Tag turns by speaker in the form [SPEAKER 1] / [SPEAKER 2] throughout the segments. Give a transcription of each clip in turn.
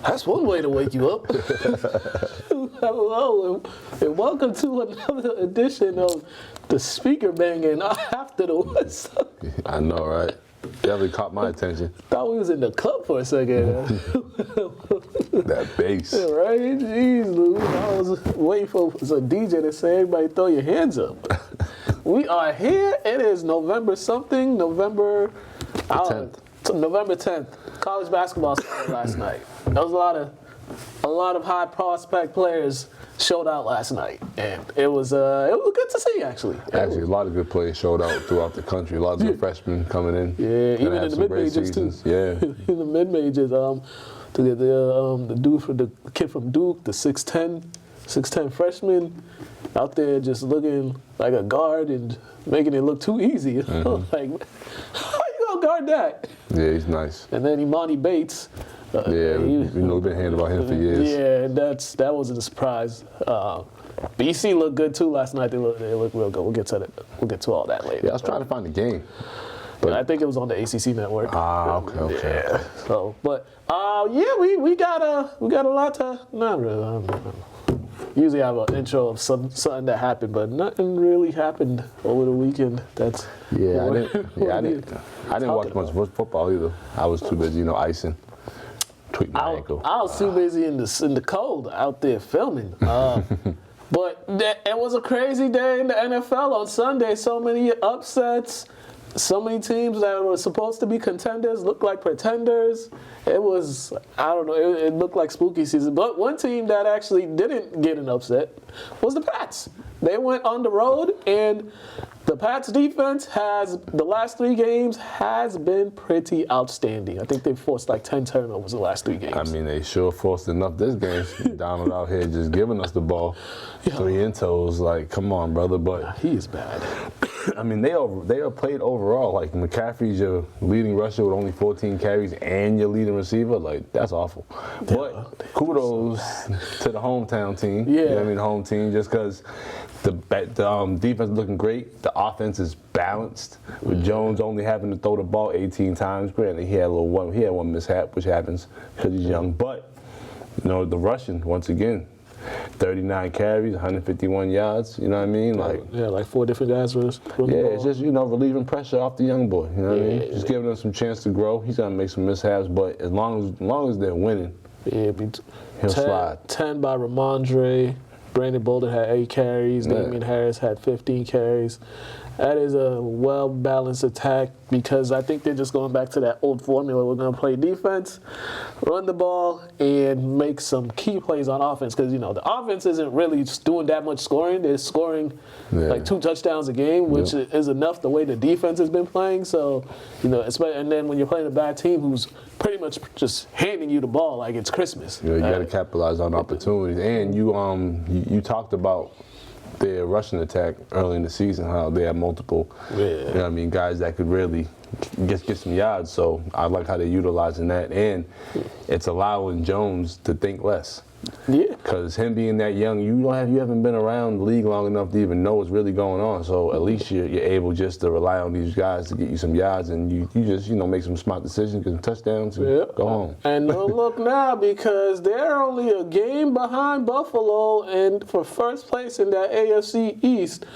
[SPEAKER 1] That's one way to wake you up. Hello, and welcome to another edition of the speaker banging after the whistle.
[SPEAKER 2] I know, right? Definitely caught my attention.
[SPEAKER 1] Thought we was in the club for a second.
[SPEAKER 2] That bass.
[SPEAKER 1] Yeah, right? Jeez, Lou. I was waiting for a DJ to say, everybody throw your hands up. We are here. It is November something. November
[SPEAKER 2] 10th.
[SPEAKER 1] November 10th. College basketball started last night. There was a lot of high prospect players showed out last night, and it was good to see actually.
[SPEAKER 2] Actually, a lot of good players showed out throughout the country. A lot of good freshmen coming in.
[SPEAKER 1] Yeah, even in the mid majors too.
[SPEAKER 2] Yeah,
[SPEAKER 1] in the mid majors. The dude for the kid from Duke, the 6'10" freshman, out there just looking like a guard and making it look too easy.
[SPEAKER 2] Mm-hmm.
[SPEAKER 1] Like, how you gonna guard that?
[SPEAKER 2] Yeah, he's nice.
[SPEAKER 1] And then Imani Bates.
[SPEAKER 2] We've been hearing about him for years.
[SPEAKER 1] Yeah, that wasn't a surprise. BC looked good too last night. They looked real good. We'll get to all that later.
[SPEAKER 2] Yeah, I was trying to find the game.
[SPEAKER 1] But I think it was on the ACC network.
[SPEAKER 2] Okay.
[SPEAKER 1] Yeah. So, but we got a lot to. Not really. Usually I have an intro of something that happened, but nothing really happened over the weekend.
[SPEAKER 2] I didn't watch much football either. I was too busy, icing. Tweaked my ankle.
[SPEAKER 1] I was too busy in the cold out there filming. But it was a crazy day in the NFL on Sunday. So many upsets. So many teams that were supposed to be contenders looked like pretenders. It was, I don't know, it looked like spooky season. But one team that actually didn't get an upset was the Pats. They went on the road, and the Pats defense the last 3 games has been pretty outstanding. I think they've forced like 10 turnovers the last 3 games.
[SPEAKER 2] I mean, they sure forced enough this game. Donald out here just giving us the ball. 3 in toes, like, come on, brother. But
[SPEAKER 1] he is bad.
[SPEAKER 2] I mean, they are played overall. Like, McCaffrey's your leading rusher with only 14 carries and your leading receiver. Like, that's awful. But kudos to the hometown team.
[SPEAKER 1] Yeah.
[SPEAKER 2] You know what I mean? The home team, just because the defense is looking great. The offense is balanced. With Jones only having to throw the ball 18 times. Granted, he had one mishap, which happens because he's young. But, the rushing, once again, 39 carries, 151 yards, you know what I mean?
[SPEAKER 1] Like 4 different guys for the ball.
[SPEAKER 2] It's just, relieving pressure off the young boy, you know what I mean? Just giving him some chance to grow. He's going to make some mishaps, but as long as they're winning, he'll slide. 10
[SPEAKER 1] by Ramondre. Brandon Bolden had 8 carries. Damian Harris had 15 carries. That is a well-balanced attack because I think they're just going back to that old formula. We're going to play defense, run the ball, and make some key plays on offense because, the offense isn't really just doing that much scoring. They're scoring like 2 touchdowns a game, which is enough the way the defense has been playing. So, and then when you're playing a bad team who's pretty much just handing you the ball like it's Christmas.
[SPEAKER 2] You got to capitalize on opportunities. And you talked about their rushing attack early in the season, how they have multiple, guys that could really get some yards. So I like how they're utilizing that, and it's allowing Jones to think less. Yeah. Because him being that young, you haven't been around the league long enough to even know what's really going on. So at least you're able just to rely on these guys to get you some yards, and you just make some smart decisions, get some touchdowns, and go home.
[SPEAKER 1] And look now, because they're only a game behind Buffalo, and for first place in that AFC East,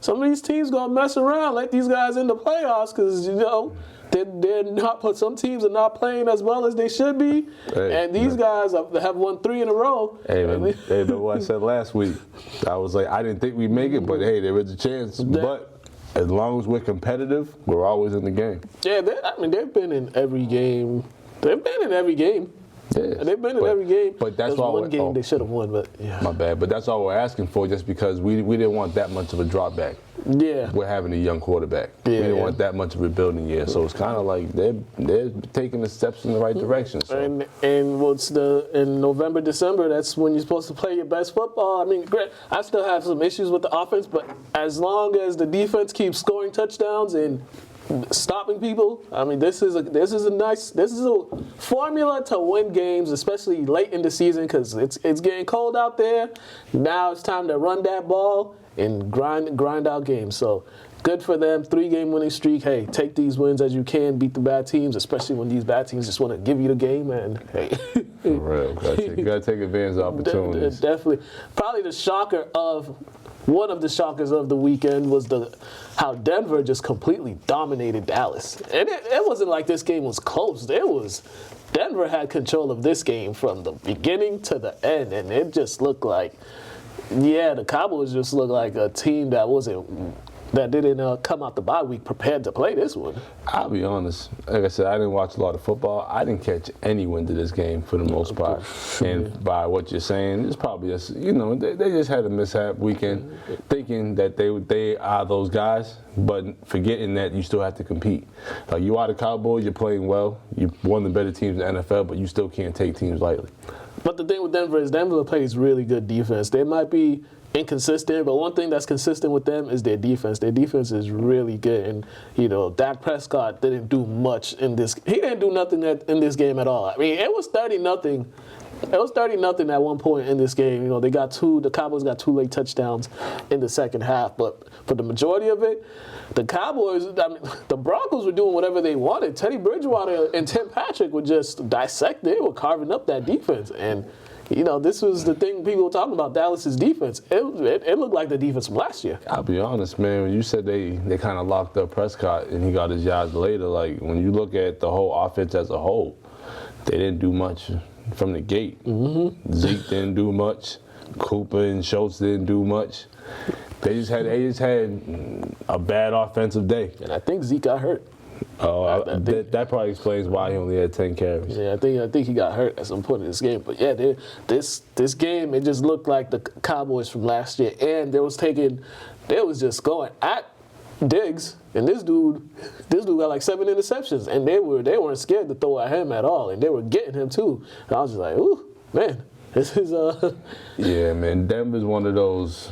[SPEAKER 1] some of these teams gonna mess around, let these guys in the playoffs, because they're not. Some teams are not playing as well as they should be, and these guys have won 3 in a row.
[SPEAKER 2] Hey, man, hey, know what I said last week? I was like, I didn't think we'd make it, but hey, there is a chance. But as long as we're competitive, we're always in the game.
[SPEAKER 1] Yeah, they've been in every game. They've been in every game.
[SPEAKER 2] Yes.
[SPEAKER 1] They've been in every game.
[SPEAKER 2] But that's
[SPEAKER 1] all. One game they should have won, but yeah.
[SPEAKER 2] My bad. But that's all we're asking for, just because we didn't want that much of a drop back.
[SPEAKER 1] Yeah.
[SPEAKER 2] We're having a young quarterback. We didn't want that much of a building year. So it's kind of like they're taking the steps in the right direction. So.
[SPEAKER 1] And in November, December, that's when you're supposed to play your best football. I mean, great. I still have some issues with the offense, but as long as the defense keeps scoring touchdowns and stopping people, I mean, this is a formula to win games, especially late in the season, because it's getting cold out there. Now it's time to run that ball and grind out games. So good for them. 3-game winning streak. Hey, take these wins as you can. Beat the bad teams, especially when these bad teams just want to give you the game. And hey,
[SPEAKER 2] for real, gotta take advantage of opportunities.
[SPEAKER 1] Definitely. Probably one of the shockers of the weekend was how Denver just completely dominated Dallas. And it wasn't like this game was close. Denver had control of this game from the beginning to the end, and it just looked like, the Cowboys just looked like a team that didn't come out the bye week prepared to play this one.
[SPEAKER 2] I'll be honest. Like I said, I didn't watch a lot of football. I didn't catch any wind of this game for the most part. And by what you're saying, it's probably just, they just had a mishap weekend thinking that they are those guys, but forgetting that you still have to compete. Like, you are the Cowboys, you're playing well, you're one of the better teams in the NFL, but you still can't take teams lightly.
[SPEAKER 1] But the thing with Denver is Denver plays really good defense. They might be inconsistent, but one thing that's consistent with them is their defense. Their defense is really good, and Dak Prescott didn't do much in this. He didn't do nothing in this game at all. I mean, it was 30-0. It was 30-0 at one point in this game. The Cowboys got 2 late touchdowns in the second half, but for the majority of it, the Broncos were doing whatever they wanted. Teddy Bridgewater and Tim Patrick were just dissecting. They were carving up that defense, and this was the thing people were talking about, Dallas's defense. It looked like the defense from last year.
[SPEAKER 2] I'll be honest, man. When you said they kind of locked up Prescott and he got his yards later, like, when you look at the whole offense as a whole, they didn't do much from the gate. Mm-hmm. Zeke didn't do much. Cooper and Schultz didn't do much. They just had a bad offensive day.
[SPEAKER 1] And I think Zeke got hurt.
[SPEAKER 2] Oh, that probably explains why he only had 10 carries.
[SPEAKER 1] Yeah, I think he got hurt at some point in this game. But yeah, this game, it just looked like the Cowboys from last year, and they was just going at Diggs, and this dude got like 7 interceptions, and they weren't scared to throw at him at all, and they were getting him too. And I was just like, ooh, man, this is
[SPEAKER 2] Yeah, man, Denver's one of those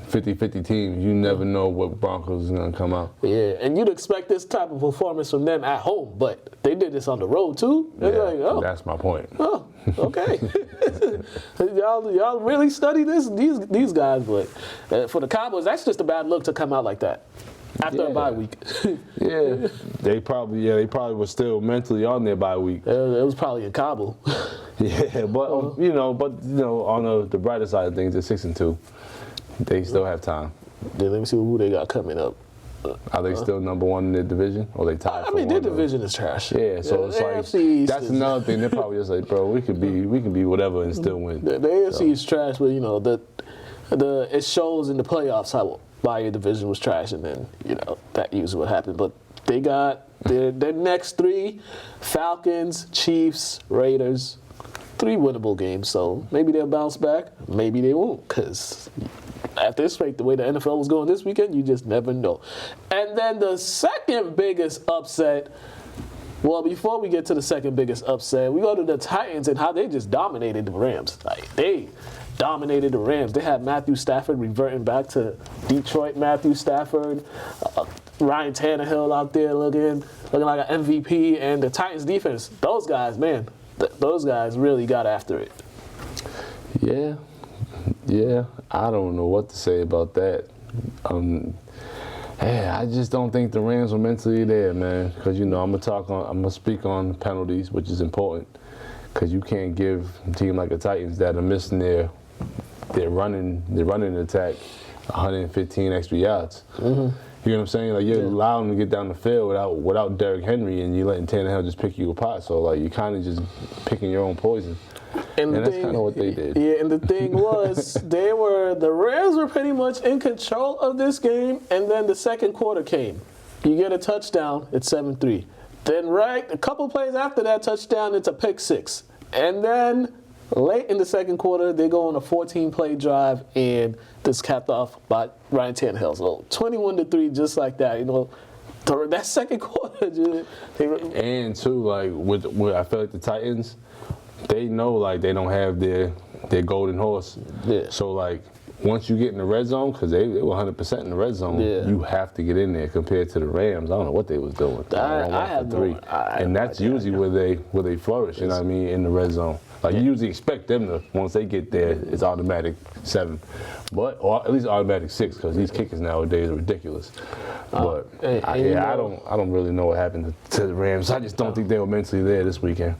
[SPEAKER 2] 50-50 teams. You never know what Broncos is going to come out.
[SPEAKER 1] Yeah, and you'd expect this type of performance from them at home, but they did this on the road too.
[SPEAKER 2] Yeah, that's my point.
[SPEAKER 1] Oh, okay. y'all really study these guys, but for the Cowboys, that's just a bad look to come out like that after a bye week.
[SPEAKER 2] Yeah, they probably were still mentally on their bye week.
[SPEAKER 1] It was probably in Kabul.
[SPEAKER 2] Yeah, but on the brighter side of things, they're 6-2. They still have time.
[SPEAKER 1] Then let me see who they got coming up.
[SPEAKER 2] Are they still number 1 in their division, or they tied?
[SPEAKER 1] I mean, their division is trash.
[SPEAKER 2] Yeah, so it's like that's another thing. They're probably just like, bro, we can be whatever and still win.
[SPEAKER 1] The AFC is trash, but it shows in the playoffs why your division was trash, and then that usually what happened. But they got their next 3: Falcons, Chiefs, Raiders. 3 winnable games, so maybe they'll bounce back, maybe they won't, because at this rate, the way the NFL was going this weekend, you just never know. And then the second biggest upset, well, before we get to the second biggest upset, we go to the Titans and how they just dominated the Rams. Like, they dominated the Rams. They had Matthew Stafford reverting back to Detroit Matthew Stafford, Ryan Tannehill out there looking like an MVP, and the Titans defense, those guys, man, those guys really got after it.
[SPEAKER 2] Yeah, I don't know what to say about that. I just don't think the Rams were mentally there, man. Because I'm gonna speak on penalties, which is important. Because you can't give a team like the Titans that are missing their running attack 115 extra yards. Mm-hmm. You know what I'm saying? Like, you're allowing them to get down the field without Derrick Henry, and you're letting Tannehill just pick you apart. So, like, you're kind of just picking your own poison. And that's kind of what they did.
[SPEAKER 1] Yeah, and the thing was, the Rams were pretty much in control of this game, and then the second quarter came. You get a touchdown, it's 7-3. Then a couple plays after that touchdown, it's a pick 6. And then late in the second quarter, they go on a 14-play drive, and this capped off by Ryan Tannehill. So 21-3, just like that. That second quarter.
[SPEAKER 2] And too, like with I feel like the Titans, they know like they don't have their golden horse.
[SPEAKER 1] Yeah.
[SPEAKER 2] So like once you get in the red zone, because they were 100% in the red zone, you have to get in there. Compared to the Rams, I don't know what they was doing.
[SPEAKER 1] I have
[SPEAKER 2] 3, and that's usually where they flourish. You know what I mean, in the red zone. Like you usually expect them to, once they get there, it's automatic 7, or at least automatic 6, because these kickers nowadays are ridiculous. But I don't really know what happened to the Rams. I just don't think they were mentally there this weekend.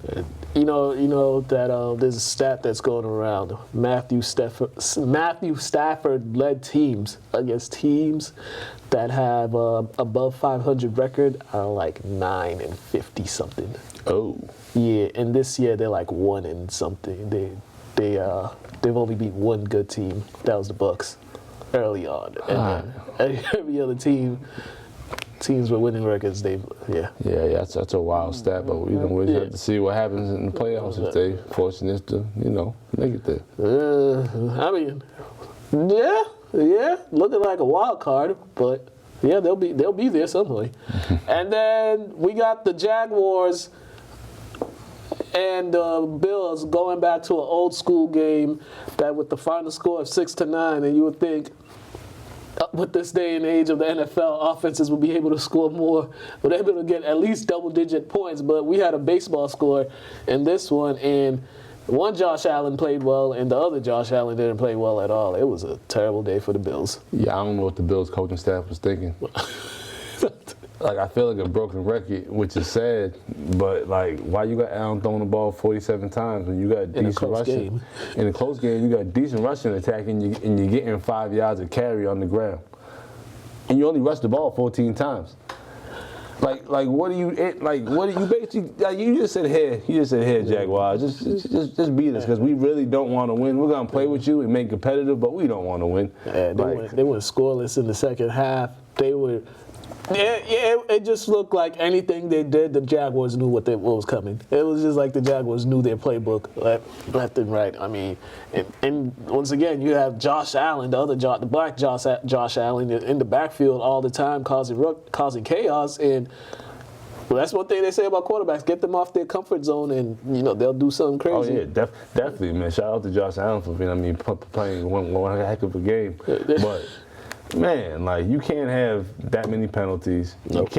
[SPEAKER 1] You know that there's a stat that's going around. Matthew Stafford led teams against teams that have above 500 record are like 9-50 something.
[SPEAKER 2] Oh.
[SPEAKER 1] Yeah, and this year they're like 1 and something. They've only beat one good team. That was the Bucks early on, and then every other teams with winning records,
[SPEAKER 2] that's a wild stat, but we have to see what happens in the playoffs if they fortunate to make it there.
[SPEAKER 1] I mean, yeah, looking like a wild card, but yeah, they'll be there some way. And then we got the Jaguars and Bills going back to an old school game that with the final score of 6-9, and you would think with this day and age of the NFL, offenses would be able to score more, would able to get at least double-digit points. But we had a baseball score in this one, and one Josh Allen played well, and the other Josh Allen didn't play well at all. It was a terrible day for the Bills.
[SPEAKER 2] Yeah, I don't know what the Bills coaching staff was thinking. Like, I feel like a broken record, which is sad, but, like, why you got Allen throwing the ball 47 times when you got decent rushing? In a close game, you got decent rushing attack, and you're getting 5 yards of carry on the ground. And you only rushed the ball 14 times. Like what do you basically, like, you just said here, Jaguars, just beat us, because we really don't want to win. We're going to play with you and make competitive, but we don't want to win.
[SPEAKER 1] Yeah, they went scoreless in the second half. It just looked like anything they did, the Jaguars knew what was coming. It was just like the Jaguars knew their playbook left and right. I mean, and once again, you have Josh Allen, the black Josh Allen in the backfield all the time, causing chaos. And that's one thing they say about quarterbacks: get them off their comfort zone, and they'll do something crazy.
[SPEAKER 2] Oh yeah, definitely, man. Shout out to Josh Allen for playing one heck of a game, but. Man, like, you can't have that many penalties. Nope.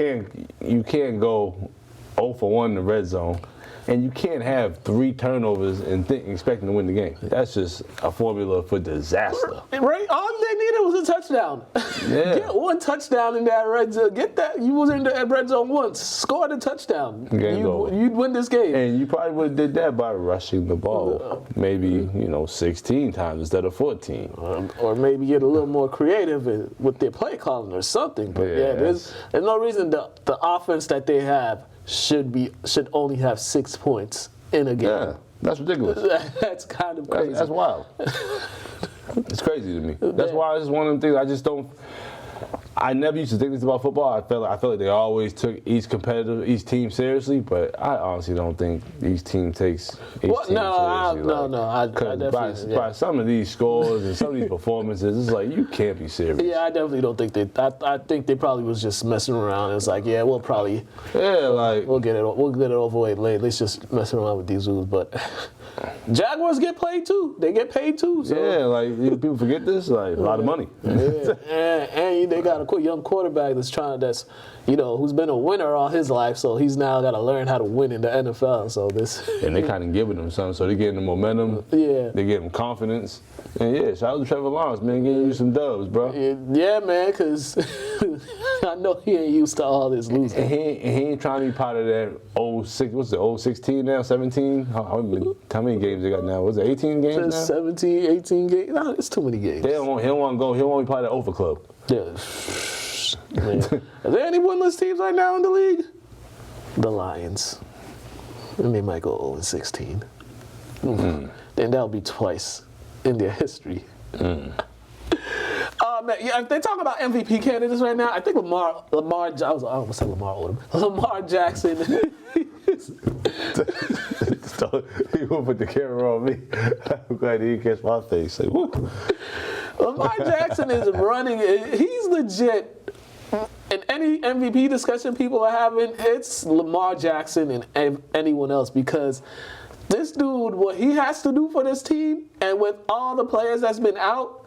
[SPEAKER 2] You can't go 0 for 1 in the red zone, and you can't have 3 turnovers and expecting to win the game. That's just a formula for disaster.
[SPEAKER 1] Right? All they needed was a touchdown.
[SPEAKER 2] Yeah.
[SPEAKER 1] Get one touchdown in that red zone. Get that. You was in the red zone once. Scored a touchdown. You'd win this game.
[SPEAKER 2] And you probably would have did that by rushing the ball. Maybe 16 times instead of 14.
[SPEAKER 1] Or maybe get a little more creative with their play calling or something. But there's no reason the offense that they have should only have 6 points in a game.
[SPEAKER 2] Yeah, that's ridiculous.
[SPEAKER 1] That's kind of crazy.
[SPEAKER 2] That's wild. It's crazy to me. That's why it's one of them things I never used to think this about football. I feel like they always took each team seriously, but I honestly don't think each team takes each team seriously.
[SPEAKER 1] I definitely.
[SPEAKER 2] By some of these scores and some of these performances, it's like, you can't be serious.
[SPEAKER 1] Yeah, I definitely don't think I think they probably was just messing around. It's like, we'll get it over with later. Let's just mess around with these dudes. But Jaguars get paid too. They get paid too. So.
[SPEAKER 2] Yeah, like, people forget this. Like, a lot of money.
[SPEAKER 1] And they got a young quarterback who's been a winner all his life, so he's now got to learn how to win in the NFL. So and
[SPEAKER 2] they kind of giving him something, so they're getting the momentum.
[SPEAKER 1] Yeah,
[SPEAKER 2] they give him confidence. And shout out to Trevor Lawrence, man, getting you some dubs, bro.
[SPEAKER 1] Yeah, man, because I know he ain't used to all this losing.
[SPEAKER 2] And he ain't trying to be part of that 06. What's it? 16 now? 17? How many games they got now? Was it 18 games now?
[SPEAKER 1] 17, 18 games. No, it's too many games.
[SPEAKER 2] He don't want to go. He don't want to be part of that over club.
[SPEAKER 1] Yeah. Are there any winless teams right now in the league? The Lions. And they might go 0-16. Then that'll be twice in their history. Man, if they talk about MVP candidates right now, I think Lamar. I almost said Lamar Odom. Lamar Jackson.
[SPEAKER 2] He will put the camera on me. I'm glad he didn't catch my face. Like, whoop.
[SPEAKER 1] Lamar Jackson is running. He's legit. In any MVP discussion people are having, it's Lamar Jackson and anyone else, because this dude, what he has to do for this team, and with all the players that's been out,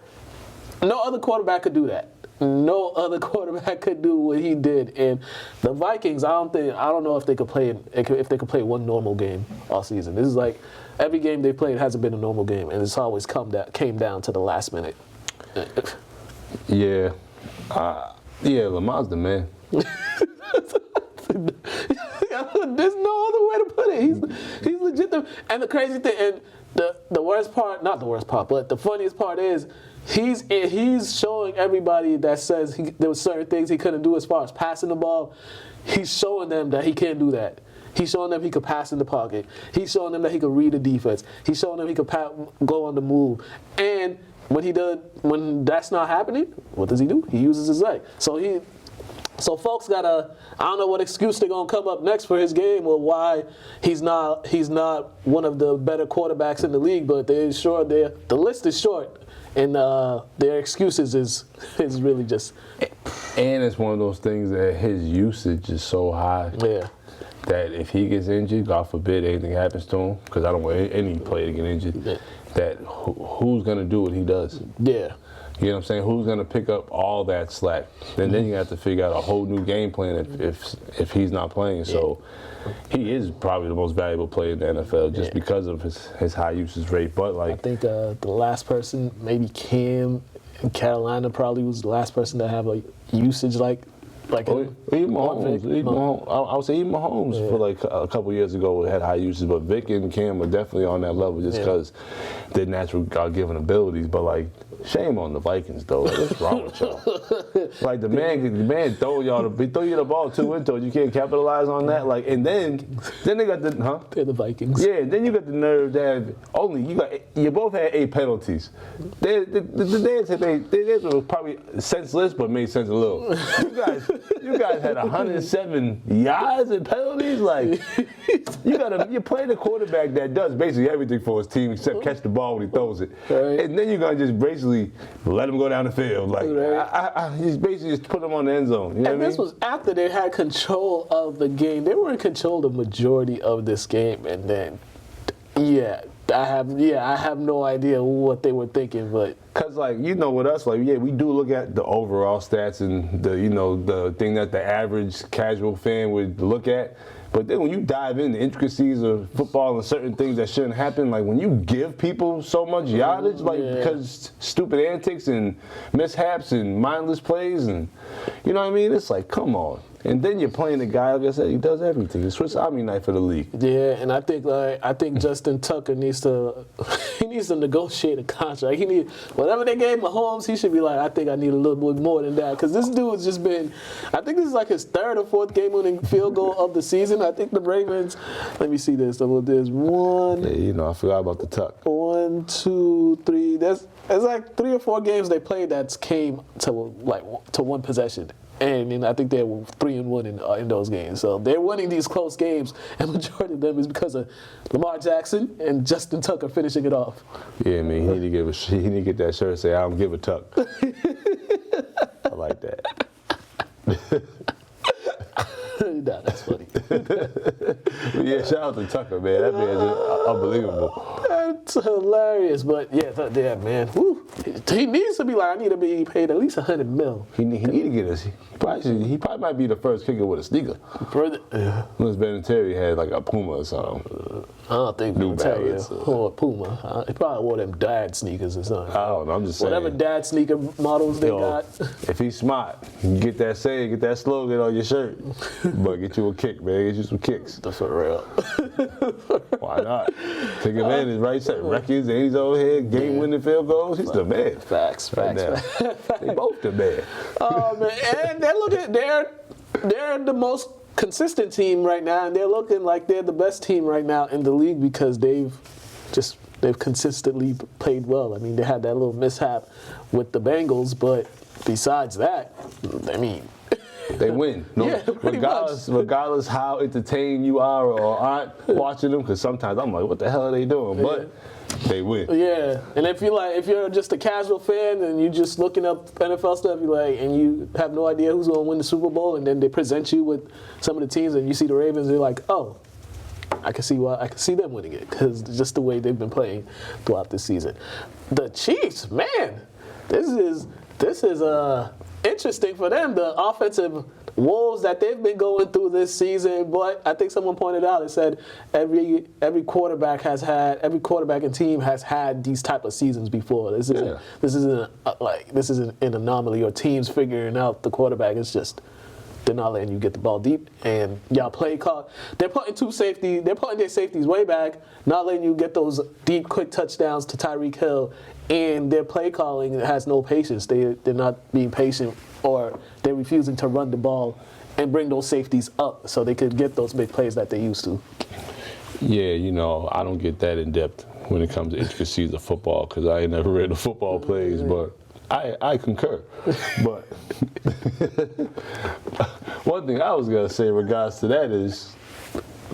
[SPEAKER 1] no other quarterback could do that. no other quarterback could do what he did. And the Vikings, I don't know if they could play one normal game all season. This is like every game they played hasn't been a normal game, and it's always came down to the last minute.
[SPEAKER 2] Yeah, Lamar's the man.
[SPEAKER 1] There's no other way to put it. He's legit. And the crazy thing, and the worst part, not the worst part, but the funniest part is he's showing everybody that says there were certain things he couldn't do as far as passing the ball. He's showing them that he can't do that. He's showing them he could pass in the pocket. He's showing them that he could read the defense. He's showing them he could go on the move. And when that's not happening, what does he do? He uses his leg. So folks I don't know what excuse they're gonna come up next for his game or why he's not one of the better quarterbacks in the league, but the list is short, and their excuses is really just.
[SPEAKER 2] And it's one of those things that his usage is so high.
[SPEAKER 1] Yeah.
[SPEAKER 2] That if he gets injured, God forbid anything happens to him, because I don't want any player to get injured. Yeah. That who's gonna do what he does?
[SPEAKER 1] Yeah.
[SPEAKER 2] You know what I'm saying? Who's going to pick up all that slack? And then you have to figure out a whole new game plan if he's not playing. So he is probably the most valuable player in the NFL just because of his high usage rate. But I
[SPEAKER 1] think the last person, maybe Cam in Carolina, probably was the last person to have a usage like
[SPEAKER 2] even Mahomes. I would say even Mahomes for like a couple years ago had high usage, but Vic and Cam are definitely on that level just because their natural God-given abilities. But shame on the Vikings though. What's wrong with y'all? The man throw you the ball 2 into it. You can't capitalize on that. And then they got
[SPEAKER 1] They're the Vikings.
[SPEAKER 2] Yeah, then you got the nerve that you both had 8 penalties. They were probably senseless, but made sense a little. You guys had 107 yards and penalties. You're playing a quarterback that does basically everything for his team except catch the ball when he throws it, and then you're gonna just basically let him go down the field. He's basically just put him on the end zone. You know what I mean?
[SPEAKER 1] This was after they had control of the game. They were in control the majority of this game, and then I have no idea what they were thinking, but.
[SPEAKER 2] Cause with us, we do look at the overall stats and the thing that the average casual fan would look at. But then when you dive into the intricacies of football and certain things that shouldn't happen, when you give people so much yardage, because stupid antics and mishaps and mindless plays and, you know what I mean? It's come on. And then you're playing a guy, like I said, he does everything. He's Swiss Army knife for the league. Yeah, and I think Justin Tucker needs to negotiate a contract. He need whatever they gave Mahomes, he should be I think I need a little bit more than that, because this dude has just been. I think this is his 3rd or 4th game-winning field goal of the season. I think the Ravens. Let me see this. There's one. Yeah, I forgot about the tuck.
[SPEAKER 1] 1, 2, 3. There's 3 or 4 games they played that came to one possession. And I think they were 3-1 in those games. So they're winning these close games, and majority of them is because of Lamar Jackson and Justin Tucker finishing it off.
[SPEAKER 2] Yeah, man, he need to get that shirt and say, "I don't give a tuck." I like that.
[SPEAKER 1] Nah, that's funny.
[SPEAKER 2] Yeah, shout out to Tucker, man. That man is unbelievable.
[SPEAKER 1] That's hilarious. But yeah, man. Whew. He needs to be I need to be paid at least $100 million.
[SPEAKER 2] He need to get us. He probably might be the first kicker with a sneaker. Unless Vinatieri had a Puma or something.
[SPEAKER 1] I don't think Vinatieri wore Puma. He probably wore them dad sneakers or something.
[SPEAKER 2] I don't know. I'm just saying.
[SPEAKER 1] Whatever dad sneaker models they got.
[SPEAKER 2] If he's smart, get that slogan on your shirt. But get you a kick, man. Get you some kicks.
[SPEAKER 1] That's for real.
[SPEAKER 2] Why not? Take advantage, right? Set records, and he's over here, game-winning field goals. He's the man.
[SPEAKER 1] Facts.
[SPEAKER 2] They both the man.
[SPEAKER 1] Oh man, and they're the most consistent team right now, and they're looking like they're the best team right now in the league because they've consistently played well. I mean, they had that little mishap with the Bengals, but besides that, I mean.
[SPEAKER 2] They win. Regardless how entertained you are or aren't watching them, because sometimes I'm like, what the hell are they doing? But they win.
[SPEAKER 1] Yeah, and if you're just a casual fan and you're just looking up NFL stuff, and you have no idea who's going to win the Super Bowl, and then they present you with some of the teams, and you see the Ravens, you're like, oh, I can see them winning it because just the way they've been playing throughout this season. The Chiefs, man, this is interesting for them, the offensive woes that they've been going through this season. But I think someone pointed out, it said every quarterback and team has had these type of seasons before. This isn't an anomaly or teams figuring out the quarterback. It's just they're not letting you get the ball deep, and y'all play call. They're putting their safeties way back, not letting you get those deep, quick touchdowns to Tyreek Hill, and their play calling has no patience. They're not being patient, or they're refusing to run the ball and bring those safeties up so they could get those big plays that they used to.
[SPEAKER 2] Yeah, I don't get that in depth when it comes to intricacies of football because I ain't never read the football plays, but I concur. But one thing I was going to say in regards to that is,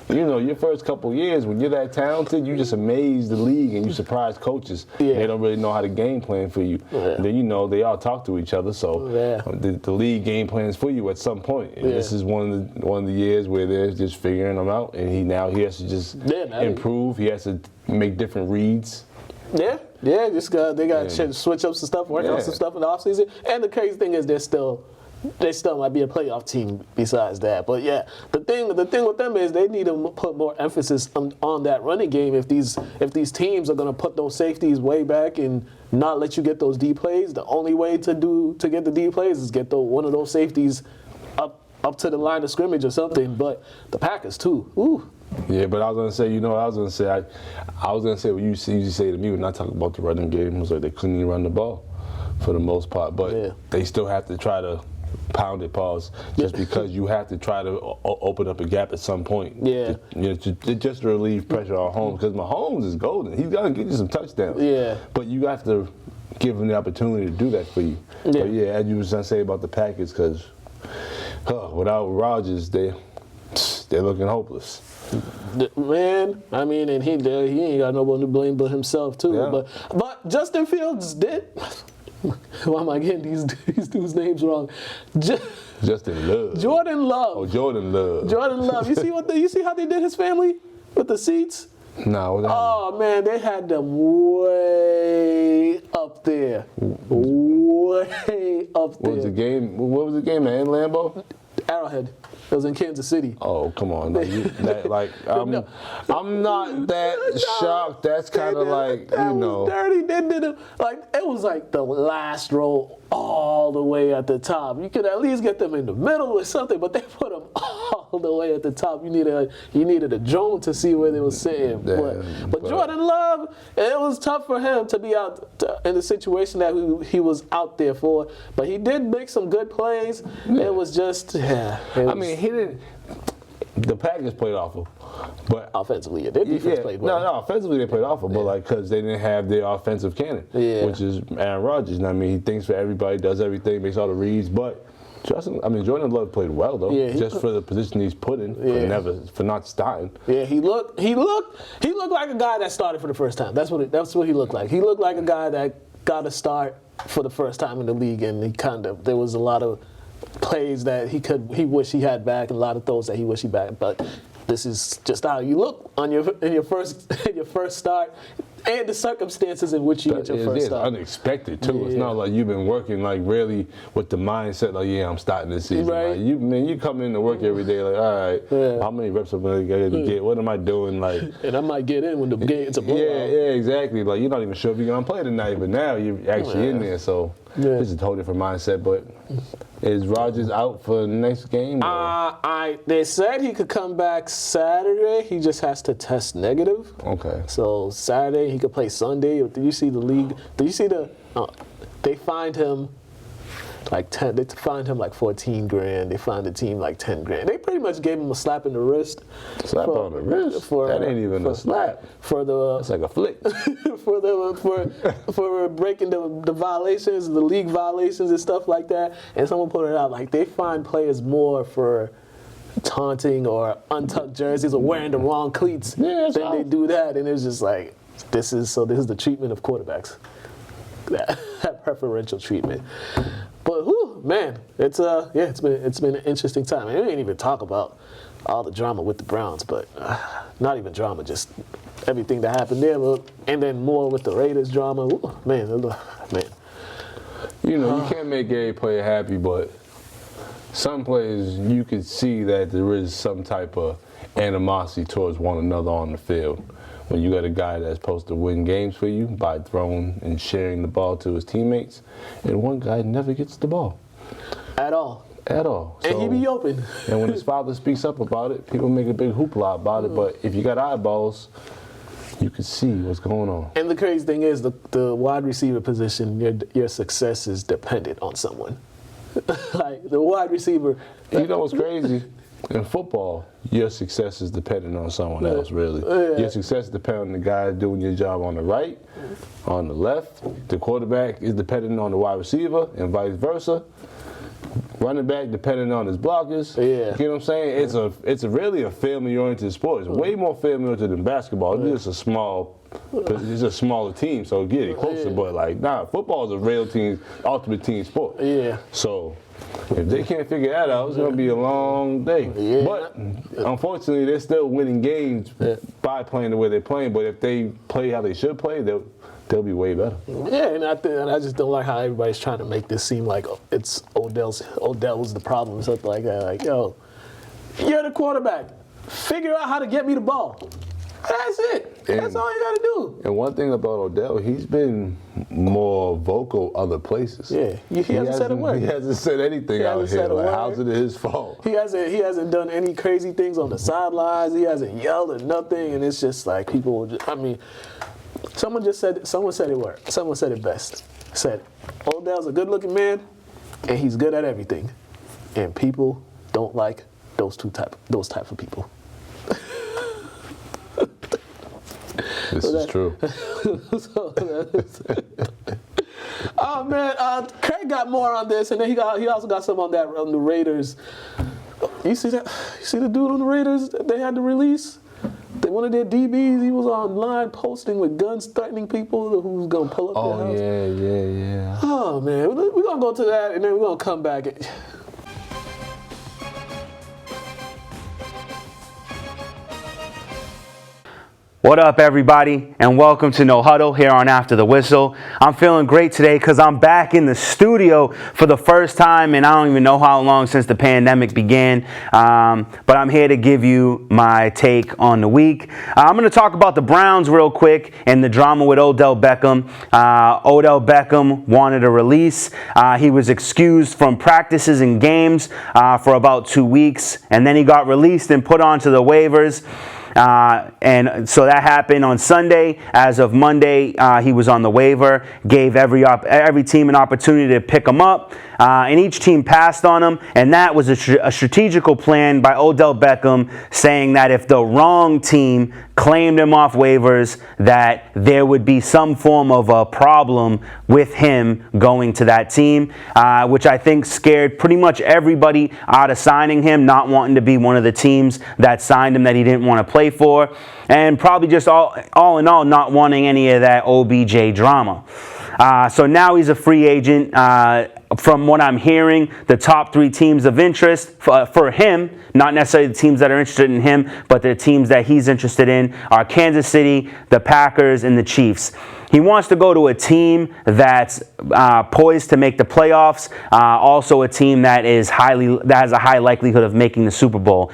[SPEAKER 2] your first couple years when you're that talented, you just amaze the league and you surprise coaches. Yeah. They don't really know how to game plan for you. Yeah. And then, they all talk to each other, so the league game plans for you at some point. And this is one of the years where they're just figuring them out, and he has to just improve. He has to make different reads.
[SPEAKER 1] Yeah, they got to switch up some stuff, work on some stuff in the offseason. And the crazy thing is they still might be a playoff team besides that. But yeah, the thing with them is they need to put more emphasis on that running game. If these teams are going to put those safeties way back and not let you get those deep plays, the only way to get the deep plays is get one of those safeties up to the line of scrimmage or something. But the Packers too. Ooh.
[SPEAKER 2] Yeah, but I was gonna say, I was gonna say what you say to me when I talk about the running game. It was like they couldn't even run the ball for the most part, but they still have to try to pound it, just because you have to try to open up a gap at some point. Yeah, just to relieve pressure on Mahomes, because Mahomes is golden. He's gotta get you some touchdowns. Yeah, but you have to give him the opportunity to do that for you. Yeah, but as you was gonna say about the Packers, because without Rodgers, they're looking hopeless.
[SPEAKER 1] Man, I mean, and he ain't got no one to blame but himself too. Yeah. But Justin Fields did. Why am I getting these dudes' names wrong?
[SPEAKER 2] Justin Love.
[SPEAKER 1] Jordan Love.
[SPEAKER 2] Oh, Jordan Love.
[SPEAKER 1] Jordan Love. You see how they did his family with the seats?
[SPEAKER 2] No.
[SPEAKER 1] Oh man, they had them way up there. Way up there.
[SPEAKER 2] What was the game in Lambeau?
[SPEAKER 1] Arrowhead. It was in Kansas City.
[SPEAKER 2] Oh, come on. I'm not that shocked. That's kind of like,
[SPEAKER 1] That was dirty. They did it. It was like the last row all the way at the top. You could at least get them in the middle or something, but they put them all the way at the top. You needed a drone to see where they were sitting. But Jordan Love, it was tough for him to be out in the situation that he was out there for. But he did make some good plays. Yeah. It was just,
[SPEAKER 2] he didn't. The Packers played awful, but
[SPEAKER 1] offensively, their defense played well.
[SPEAKER 2] No, offensively they played awful, but because they didn't have their offensive cannon, which is Aaron Rodgers. And he thinks for everybody, does everything, makes all the reads. But Jordan Love played well though, just for the position he's put in, for not starting. Yeah, he looked like a guy that started for the first time. That's what he looked like. He looked like a guy that got a start for the first time in the league, and there was a lot of plays that he wished he had back, and a lot of throws that he wished he back. But this is just how you look in your first start, and the circumstances in which you get your first start. It's unexpected too. Yeah. It's not like you've been working really with the mindset I'm starting this season. Right. You come into work every day all right, how many reps am I going to get? What am I doing? And
[SPEAKER 1] I might get in when the game's a blowout.
[SPEAKER 2] Yeah, exactly. You're not even sure if you're going to play tonight, but now you're actually in there. So this is a totally different mindset. But is Rodgers out for the next game?
[SPEAKER 1] They said he could come back Saturday. He just has to test negative.
[SPEAKER 2] Okay.
[SPEAKER 1] So Saturday he could play Sunday. Did you see the league? Did you see they fined him like 10. They fined him like $14,000. They fined the team like $10,000. They pretty much gave him a slap in the wrist.
[SPEAKER 2] Slap on the wrist? That ain't even a slap. It's like a flick.
[SPEAKER 1] for breaking the violations, the league violations and stuff like that. And someone put it out they fine players more for taunting or untucked jerseys or wearing the wrong cleats than they do that. And it was just like, this is the treatment of quarterbacks. That preferential treatment. But man, it's been an interesting time. We didn't even talk about all the drama with the Browns, but not even drama, just everything that happened there, and then more with the Raiders drama. Man.
[SPEAKER 2] You can't make every player happy, but some players, you could see that there is some type of animosity towards one another on the field. When you got a guy that's supposed to win games for you by throwing and sharing the ball to his teammates, and one guy never gets the ball.
[SPEAKER 1] At all.
[SPEAKER 2] At all.
[SPEAKER 1] And he be open.
[SPEAKER 2] And when his father speaks up about it, people make a big hoopla about it, but if you got eyeballs, you can see what's going on.
[SPEAKER 1] And the crazy thing is, the wide receiver position, your success is dependent on someone. Like, the wide receiver.
[SPEAKER 2] You know what's crazy? In football, your success is dependent on someone else, really. Your success is dependent on the guy doing your job on the right, on the left. The quarterback is dependent on the wide receiver, and vice versa. Running back depending on his blockers.
[SPEAKER 1] Yeah.
[SPEAKER 2] You know what I'm saying? It's really a family-oriented sport. It's way more family-oriented than basketball. It's just a smaller team, so get it closer. But football is a real team, ultimate team sport.
[SPEAKER 1] Yeah.
[SPEAKER 2] So if they can't figure that out, it's gonna be a long day.
[SPEAKER 1] Yeah.
[SPEAKER 2] But unfortunately, they're still winning games by playing the way they're playing. But if they play how they should play, they'll be way better.
[SPEAKER 1] Yeah, and I just don't like how everybody's trying to make this seem like it's Odell's the problem or something like that. Like, yo, you're the quarterback. Figure out how to get me the ball. That's it. That's all you got to do.
[SPEAKER 2] And one thing about Odell, he's been more vocal other places.
[SPEAKER 1] Yeah, he hasn't said a word.
[SPEAKER 2] He hasn't said anything out here. Like, how's it his fault?
[SPEAKER 1] He hasn't done any crazy things on the sidelines. He hasn't yelled or nothing. And it's just like people. Someone said it best. Said, Odell's a good-looking man, and he's good at everything, and people don't like those type of people.
[SPEAKER 2] This is true.
[SPEAKER 1] Oh man, Craig got more on this, and then he also got some on the Raiders. You see that? You see the dude on the Raiders? They had to release. One of their DBs, he was online posting with guns, threatening people who's gonna pull up their house.
[SPEAKER 2] Yeah.
[SPEAKER 1] Oh man, we're gonna go to that, and then we're gonna come back.
[SPEAKER 3] What up, everybody, and welcome to No Huddle here on After the Whistle. I'm feeling great today because I'm back in the studio for the first time, and I don't even know how long since the pandemic began, but I'm here to give you my take on the week. I'm going to talk about the Browns real quick and the drama with Odell Beckham. Odell Beckham wanted a release. He was excused from practices and games for about 2 weeks, and then he got released and put onto the waivers. And so that happened on Sunday. As of Monday, he was on the waiver, gave every team an opportunity to pick him up, and each team passed on him. And that was a strategical plan by Odell Beckham, saying that if the wrong team claimed him off waivers, that there would be some form of a problem with him going to that team, which I think scared pretty much everybody out of signing him, not wanting to be one of the teams that signed him that he didn't want to play for, and probably just all in all not wanting any of that OBJ drama. So now he's a free agent. From what I'm hearing, the top 3 teams of interest for him, not necessarily the teams that are interested in him, but the teams that he's interested in, are Kansas City, the Packers, and the Chiefs. He wants to go to a team that's poised to make the playoffs, also a team that has a high likelihood of making the Super Bowl.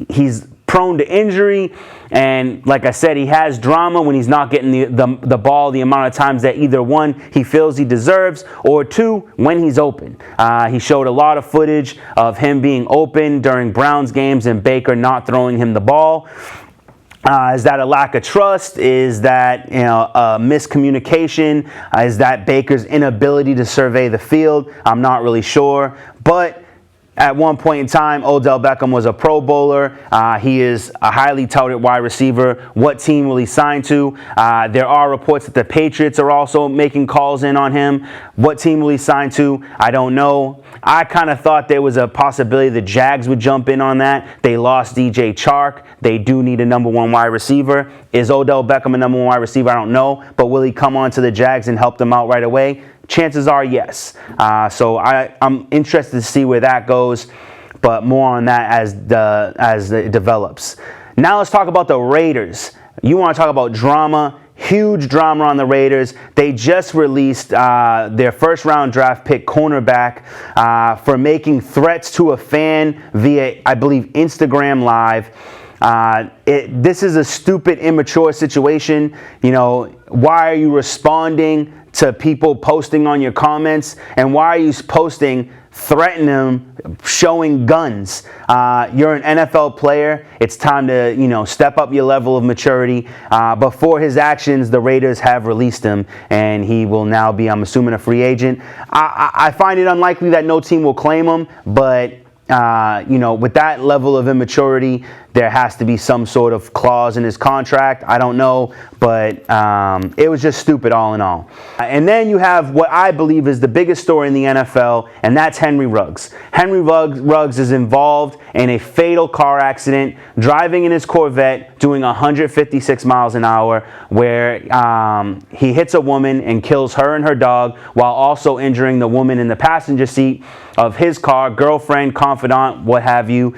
[SPEAKER 3] He's prone to injury, and like I said, he has drama when he's not getting the ball the amount of times that either 1, he feels he deserves, or 2, when he's open. He showed a lot of footage of him being open during Browns games and Baker not throwing him the ball. Is that a lack of trust? Is that miscommunication? Is that Baker's inability to survey the field? I'm not really sure, but at one point in time, Odell Beckham was a Pro Bowler. He is a highly touted wide receiver. What team will he sign to? There are reports that the Patriots are also making calls in on him. What team will he sign to? I don't know. I kind of thought there was a possibility the Jags would jump in on that. They lost DJ Chark. They do need a number 1 wide receiver. Is Odell Beckham a number 1 wide receiver? I don't know. But will he come on to the Jags and help them out right away? Chances are yes. So I'm interested to see where that goes, but more on that as it develops. Now let's talk about the Raiders. You want to talk about drama? Huge drama on the Raiders. They just released their first-round draft pick cornerback for making threats to a fan via, I believe, Instagram Live. This is a stupid, immature situation. You know, why are you responding to people posting on your comments? And why are you posting threatening them, showing guns? You're an NFL player. It's time to, you know, step up your level of maturity. But for his actions, the Raiders have released him, and he will now be, I'm assuming, a free agent. I find it unlikely that no team will claim him, but you know, with that level of immaturity, there has to be some sort of clause in his contract. I don't know, but it was just stupid all in all. And then you have what I believe is the biggest story in the NFL, and that's Henry Ruggs. Henry Ruggs is involved in a fatal car accident, driving in his Corvette, doing 156 miles an hour, where he hits a woman and kills her and her dog, while also injuring the woman in the passenger seat of his car, girlfriend, confidant, what have you.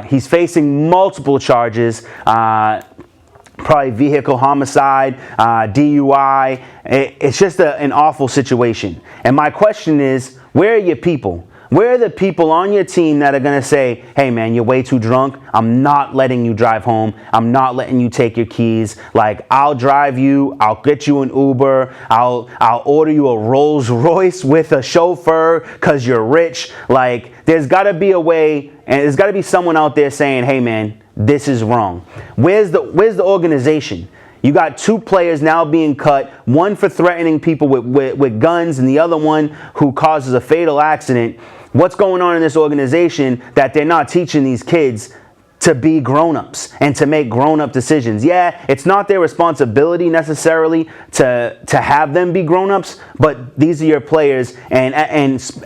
[SPEAKER 3] He's facing multiple charges, probably vehicle homicide, DUI. It's just an awful situation. And my question is, where are your people? Where are the people on your team that are going to say, hey, man, you're way too drunk. I'm not letting you drive home. I'm not letting you take your keys. Like, I'll drive you. I'll get you an Uber. I'll order you a Rolls Royce with a chauffeur because you're rich. Like, there's got to be a way, and there's got to be someone out there saying, hey, man, this is wrong. Where's the organization? You got two players now being cut, one for threatening people with guns and the other one who causes a fatal accident. What's going on in this organization that they're not teaching these kids to be grown-ups and to make grown-up decisions? Yeah, it's not their responsibility necessarily to have them be grown-ups, but these are your players, and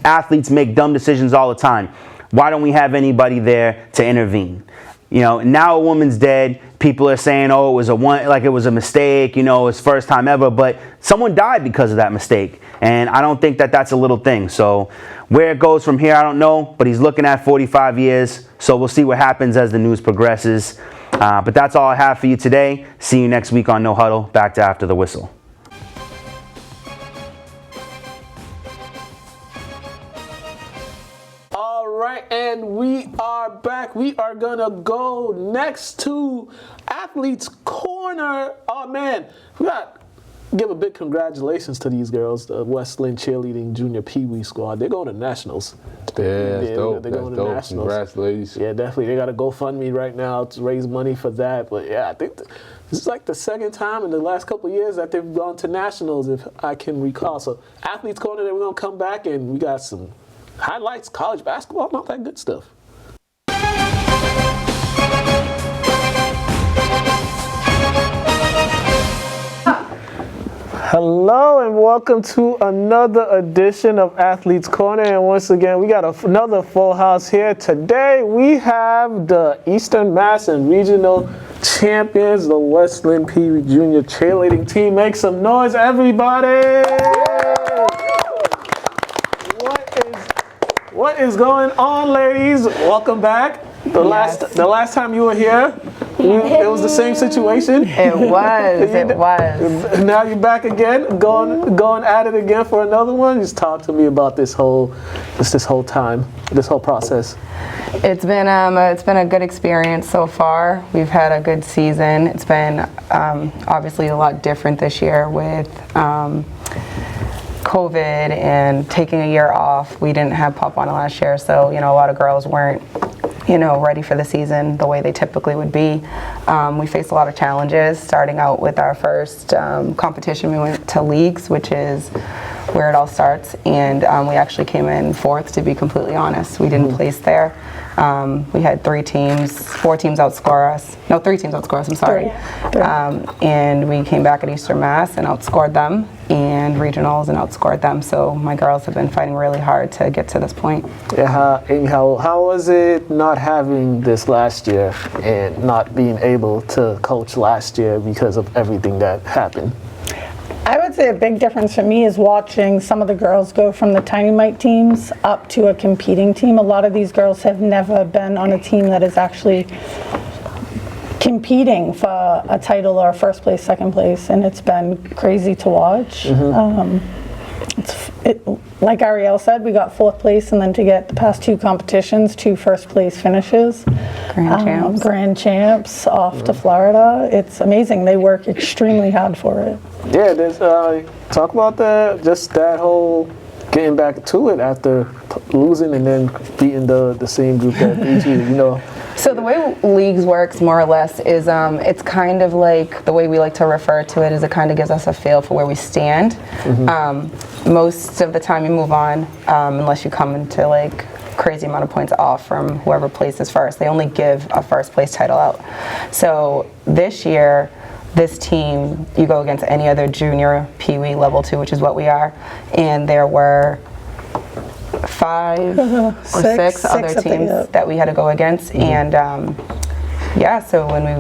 [SPEAKER 3] athletes make dumb decisions all the time. Why don't we have anybody there to intervene? You know, now a woman's dead. People are saying, oh, it was a mistake, you know, it's first time ever, but someone died because of that mistake. And I don't think that that's a little thing. So where it goes from here, I don't know, but he's looking at 45 years. So we'll see what happens as the news progresses. But that's all I have for you today. See you next week on No Huddle. Back to After the Whistle.
[SPEAKER 1] And we are back. We are gonna go next to Athletes Corner. Oh man, we got give a big congratulations to these girls, the West Lynn Cheerleading Junior Pee Wee squad. They're going to nationals.
[SPEAKER 2] Yeah, that's dope.
[SPEAKER 1] They're going to nationals.
[SPEAKER 2] Congrats, ladies.
[SPEAKER 1] Yeah, definitely. They got a GoFundMe right now to raise money for that. But yeah, I think this is like the second time in the last couple of years that they've gone to nationals, if I can recall. So Athletes Corner, then we're gonna come back and we got some highlights, college basketball, and all that good stuff. Hello and welcome to another edition of Athletes Corner. And once again, we got another full house here. Today we have the Eastern Mass and Regional Champions, the West Lynn Pee Wee Junior Cheerleading Team. Make some noise, everybody! What is going on, ladies? Welcome back. The last time you were here, it was the same situation.
[SPEAKER 4] It was.
[SPEAKER 1] Now you're back again, going at it again for another one. Just talk to me about this whole process.
[SPEAKER 4] It's been a good experience so far. We've had a good season. It's been obviously a lot different this year with COVID and taking a year off. We didn't have Pop on last year, so a lot of girls weren't ready for the season the way they typically would be. We faced a lot of challenges starting out with our first competition. We went to leagues, which is where it all starts, and we actually came in fourth, to be completely honest. We didn't place there. We had 4 teams outscore us. No, 3 teams outscore us, I'm sorry. And we came back at Eastern Mass and outscored them, and regionals and outscored them. So my girls have been fighting really hard to get to this point.
[SPEAKER 1] Yeah, Amy, how was it not having this last year and not being able to coach last year because of everything that happened?
[SPEAKER 5] I would say a big difference for me is watching some of the girls go from the tiny mite teams up to a competing team. A lot of these girls have never been on a team that is actually competing for a title or first place, second place, and it's been crazy to watch. Like Ariel said, we got 4th place, and then to get the past 2 competitions, 2 first place finishes, grand champs off to Florida. It's amazing. They work extremely hard for it.
[SPEAKER 1] Yeah, there's talk about that whole getting back to it after losing and then beating the same group that beat you. You know.
[SPEAKER 4] So the way leagues works, more or less, is it's kind of like, the way we like to refer to it is it kind of gives us a feel for where we stand. Most of the time you move on, unless you come into like crazy amount of points off from whoever places first. They only give a first place title out. So this year, this team, you go against any other junior, peewee, level 2, which is what we are, and there were 5 or 6 other teams that we had to go against, and so when we,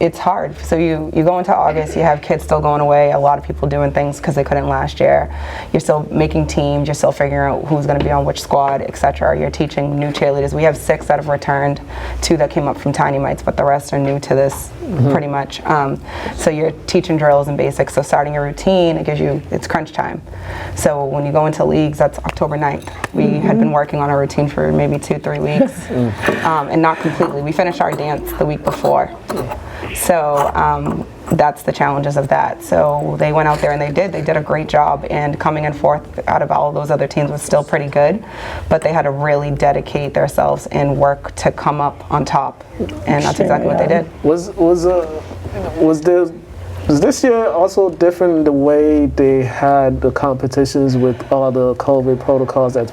[SPEAKER 4] it's hard. So you go into August, you have kids still going away, a lot of people doing things because they couldn't last year. You're still making teams, you're still figuring out who's going to be on which squad, etc. You're teaching new cheerleaders. We have 6 that have returned, 2 that came up from Tiny Mites, but the rest are new to this pretty much. So you're teaching drills and basics. So starting your routine, it's crunch time. So when you go into leagues, that's October 9th. We had been working on a routine for maybe 2-3 weeks, and not completely. We finished our dance the week before. So that's the challenges of that. So they went out there and they did a great job, and coming in 4th out of all of those other teams was still pretty good, but they had to really dedicate themselves and work to come up on top, and that's exactly what they did.
[SPEAKER 1] Was this year also different the way they had the competitions with all the COVID protocols that's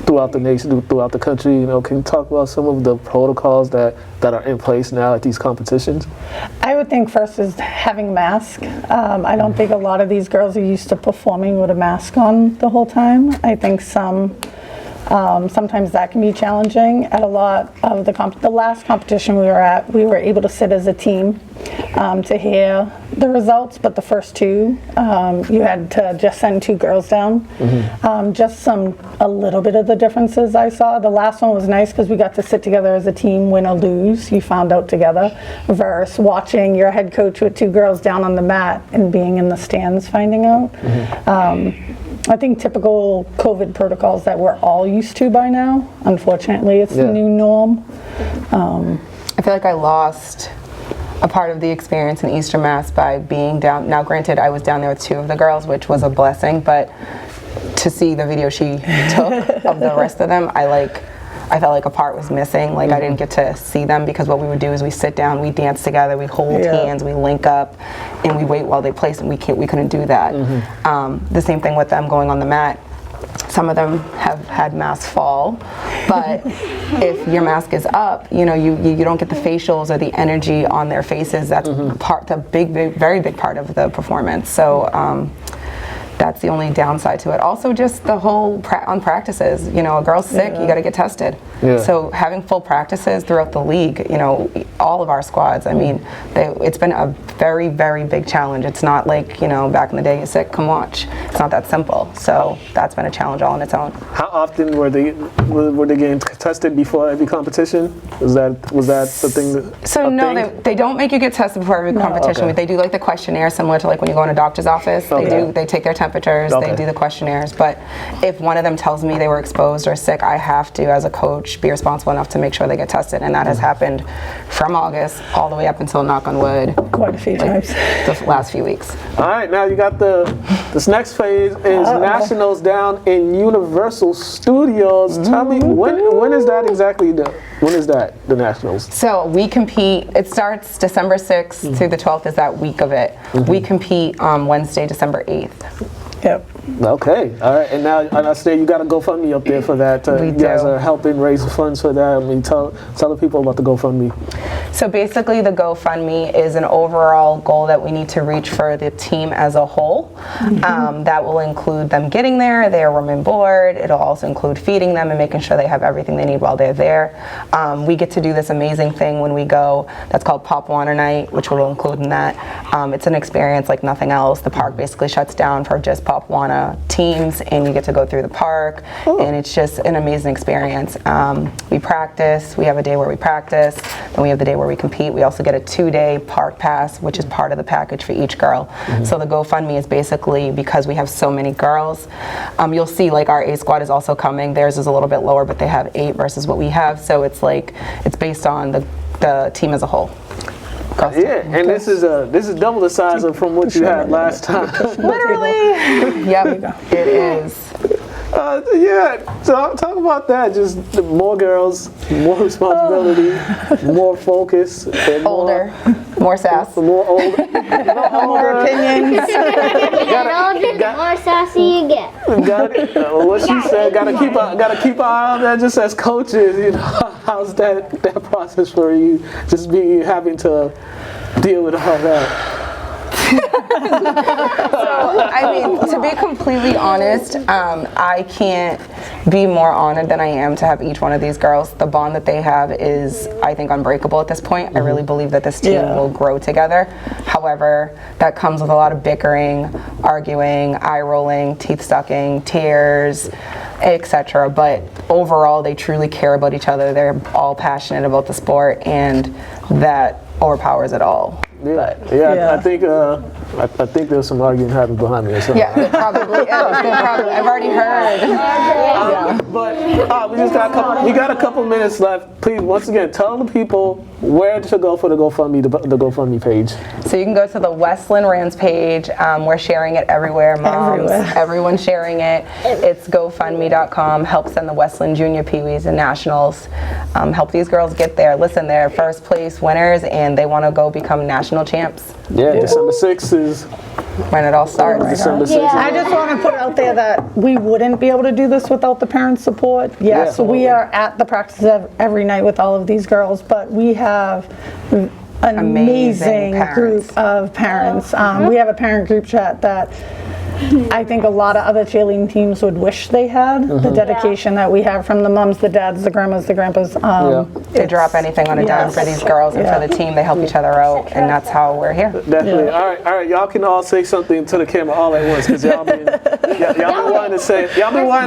[SPEAKER 1] throughout the nation, throughout the country? Can you talk about some of the protocols that are in place now at these competitions?
[SPEAKER 5] I would think first is having a mask. I don't think a lot of these girls are used to performing with a mask on the whole time. I think sometimes that can be challenging. At a lot of the last competition we were at, we were able to sit as a team to hear the results, but the first 2, you had to just send 2 girls down. Just a little bit of the differences I saw. The last one was nice because we got to sit together as a team, win or lose. You found out together, versus watching your head coach with 2 girls down on the mat and being in the stands finding out. I think typical COVID protocols that we're all used to by now. Unfortunately, it's the new norm.
[SPEAKER 4] I feel like I lost a part of the experience in Easter Mass by being down. Now, granted, I was down there with 2 of the girls, which was a blessing, but to see the video she took of the rest of them, I felt like a part was missing. Like I didn't get to see them, because what we would do is we sit down, we dance together, we hold hands, we link up, and we wait while they place, and we couldn't do that. The same thing with them going on the mat. Some of them have had masks fall, but if your mask is up, you don't get the facials or the energy on their faces. That's very big part of the performance. So that's the only downside to it. Also, just the whole on practices. A girl's sick, you got to get tested. So having full practices throughout the league, all of our squads. I mean, it's been a very, very big challenge. It's not like back in the day, you're sick, come watch. It's not that simple. So that's been a challenge all on its own.
[SPEAKER 1] How often were they getting tested before every competition? Was that the thing?
[SPEAKER 4] So no, they don't make you get tested before every competition.
[SPEAKER 1] Okay.
[SPEAKER 4] They do like the questionnaire, similar to like when you go in a doctor's office. They take their temperatures, they do the questionnaires, but if one of them tells me they were exposed or sick, I have to, as a coach, be responsible enough to make sure they get tested, and that has happened from August all the way up until, knock on wood,
[SPEAKER 5] quite a few times,
[SPEAKER 4] the last few weeks.
[SPEAKER 1] All right, now you got this next phase is Nationals down in Universal Studios. Tell me, when is that exactly? When is that, the Nationals?
[SPEAKER 4] So we compete, it starts December 6th through the 12th is that week of it. We compete on Wednesday, December 8th.
[SPEAKER 5] Yep.
[SPEAKER 1] Okay, all right, and now I say you got a GoFundMe up there for that. You guys are helping raise funds for that. I mean, tell the people about the GoFundMe.
[SPEAKER 4] So basically, the GoFundMe is an overall goal that we need to reach for the team as a whole. That will include them getting there, their room and board. It'll also include feeding them and making sure they have everything they need while they're there. We get to do this amazing thing when we go that's called Pop Water Night, which will include in that. It's an experience like nothing else. The park basically shuts down for just Pop Water. of teams, and you get to go through the park, and it's just an amazing experience. We practice. We have a day where we practice, then we have the day where we compete. We also get a 2-day park pass, which is part of the package for each girl. So the GoFundMe is basically, because we have so many girls, you'll see like our A squad is also coming. Theirs is a little bit lower, but they have 8 versus what we have. So it's like, it's based on the team as a whole.
[SPEAKER 1] Yeah, and this is double the size of from what you had last time.
[SPEAKER 4] Literally. Yep, it is.
[SPEAKER 1] Yeah, so talk about that. Just more girls, more responsibility, more focus, and
[SPEAKER 4] Older, more sass.
[SPEAKER 1] more older,
[SPEAKER 4] More opinions.
[SPEAKER 6] The more sassy you get.
[SPEAKER 1] What she said, gotta keep an eye on that. Just as coaches, you know, how's that process for you? Just having to deal with all that.
[SPEAKER 4] So, I mean, to be completely honest, I can't be more honored than I am to have each one of these girls. The bond that they have is, I think, unbreakable at this point. I really believe that this team will grow together. However, that comes with a lot of bickering, arguing, eye rolling, teeth sucking, tears, etc. But overall, they truly care about each other. They're all passionate about the sport, and that overpowers it all.
[SPEAKER 1] Yeah. I think there's some arguing happening behind me or something.
[SPEAKER 4] Yeah, there probably is. I've already heard.
[SPEAKER 1] But we just got a couple minutes left. Please, once again, tell the people where to go for the GoFundMe page.
[SPEAKER 4] So you can go to the Westland Rams page. We're sharing it everywhere. Moms, everyone's sharing it. It's GoFundMe.com. Help send the Westland Junior Pee-wees and Nationals. Help these girls get there. Listen, they're first place winners, and they want to go become national champs.
[SPEAKER 1] Yeah, December 6th is
[SPEAKER 4] when it all starts.
[SPEAKER 1] December 6th.
[SPEAKER 5] I just want to put out there that we wouldn't be able to do this without the parents' support. Yes, we are at the practices every night with all of these girls, but we have an amazing group of parents. We have a parent group chat that I think a lot of other cheerleading teams would wish they had. The dedication that we have from the moms, the dads, the grandmas, the grandpas.
[SPEAKER 4] They drop anything on a dime for these girls and for the team. They help each other out, and that's how we're here.
[SPEAKER 1] Definitely. All right. Y'all can all say something to the camera all at once, because y'all been wanting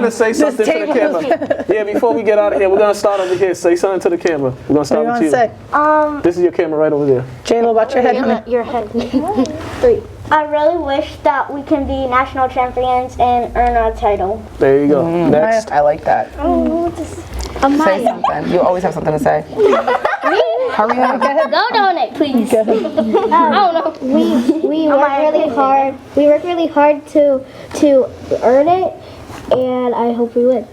[SPEAKER 1] to say something to the camera. Yeah. Before we get out of here, we're gonna start over here. Say something to the camera. We're gonna start with you. This is your camera right over there.
[SPEAKER 5] J-Lo, watch your head, honey.
[SPEAKER 6] Your head. 3. I really wish that we can be national champions and earn our title.
[SPEAKER 1] There you go. Next.
[SPEAKER 4] I like that. Say something. You always have something to say. Hurry up.
[SPEAKER 6] Go donate, please. I don't know. We work really hard. We work really hard to earn it, and I hope we win.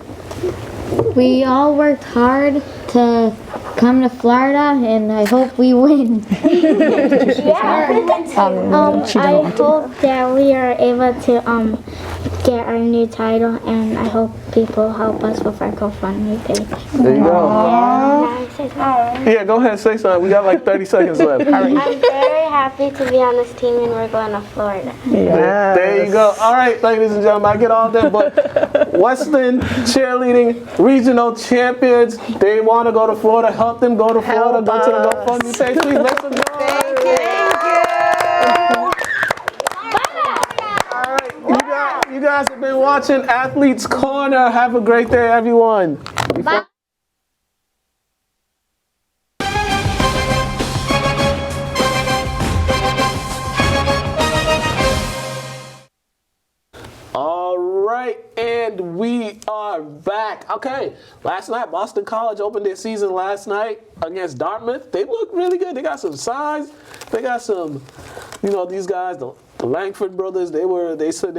[SPEAKER 7] We all worked hard to come to Florida, and I hope we win.
[SPEAKER 6] I hope that we are able to get our new title, and I hope people help us with our GoFundMe page.
[SPEAKER 1] There you go. Yeah, go ahead and say something. We got like 30 seconds left.
[SPEAKER 6] I'm very happy to be on this team, and we're going to Florida.
[SPEAKER 1] There you go. All right, ladies and gentlemen, I get all that, but Westland cheerleading regional champions, they want to go to Florida. Help them go to Florida. Go to the GoFundMe page. Please let them know.
[SPEAKER 4] Thank you.
[SPEAKER 1] All right, you guys have been watching Athletes Corner. Have a great day, everyone.
[SPEAKER 6] Bye.
[SPEAKER 1] All right, and we are back. Okay, last night, Boston College opened their season last night against Dartmouth. They look really good. They got some size. They got some, these guys, the Langford brothers. They said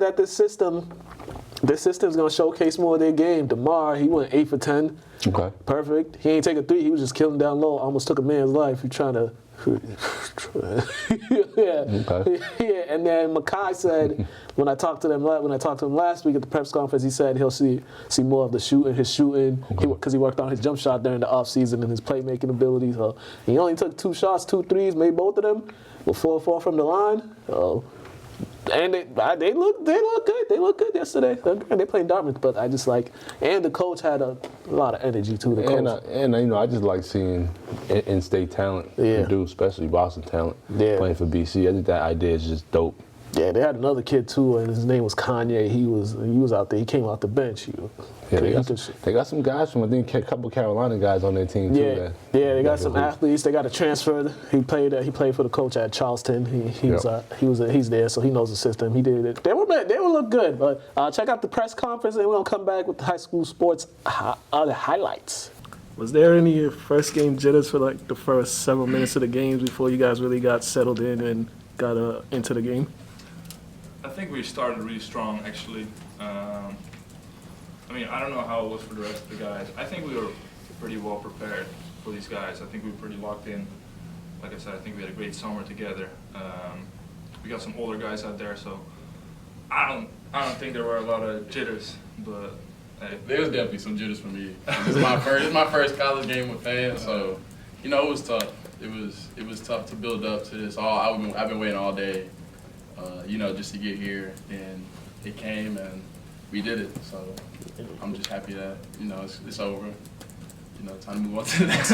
[SPEAKER 1] that this system's gonna showcase more of their game. DeMar, he went 8 for 10.
[SPEAKER 2] Okay.
[SPEAKER 1] Perfect. He ain't take a 3. He was just killing down low. Almost took a man's life. He trying to.
[SPEAKER 2] Okay.
[SPEAKER 1] Yeah, and then Mukala said when I talked to him last week at the press conference, he said he'll see more of his shooting, because he worked on his jump shot during the off season and his playmaking abilities. So he only took 2 shots, 2 threes, made both of them with 4-4 from the line. And they look good. They look good yesterday. They played Dartmouth, but I just and the coach had a lot of energy too.
[SPEAKER 2] And I just like seeing in-state talent, especially Boston talent, playing for BC. I think that idea is just dope.
[SPEAKER 1] Yeah, they had another kid too, and his name was Kanye. He was out there. He came off the bench.
[SPEAKER 2] Yeah, they got some guys from, I think, a couple Carolina guys on their team too.
[SPEAKER 1] Yeah, they got some athletes. They got a transfer. He played for the coach at Charleston. He's there, so he knows the system. He did it. They will look good. But check out the press conference, and we're gonna come back with the high school sports other highlights. Was there any first game jitters for like the first several minutes of the games before you guys really got settled in and got into the game?
[SPEAKER 8] I think we started really strong, actually. I don't know how it was for the rest of the guys. I think we were pretty well prepared for these guys. I think we were pretty locked in. Like I said, I think we had a great summer together. We got some older guys out there, so I don't think there were a lot of jitters, but hey.
[SPEAKER 9] There was definitely some jitters for me. It's my first college game with fans, so it was tough. It was tough to build up to this. I've been waiting all day, just to get here, and it came, and we did it. So I'm just happy that it's over. Time to move on to the next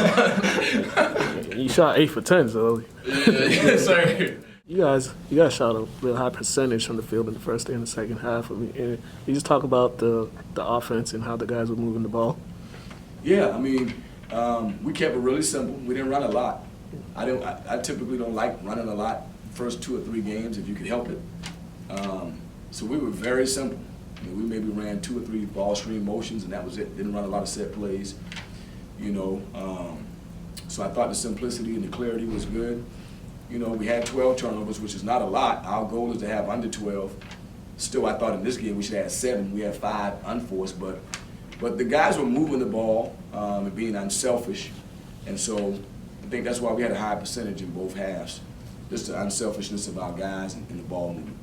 [SPEAKER 9] one.
[SPEAKER 1] You shot 8 for 10, so
[SPEAKER 9] yes, sir.
[SPEAKER 1] You guys shot a real high percentage from the field in the first and the second half. You just talk about the offense and how the guys were moving the ball.
[SPEAKER 10] Yeah, we kept it really simple. We didn't run a lot. I typically don't like running a lot first 2 or 3 games if you could help it. So we were very simple. We maybe ran 2 or 3 ball screen motions, and that was it. Didn't run a lot of set plays. So I thought the simplicity and the clarity was good. We had 12 turnovers, which is not a lot. Our goal is to have under 12. Still, I thought in this game we should have 7. We had 5 unforced, but the guys were moving the ball and being unselfish, and so I think that's why we had a high percentage in both halves. Just the unselfishness of our guys and the ball movement.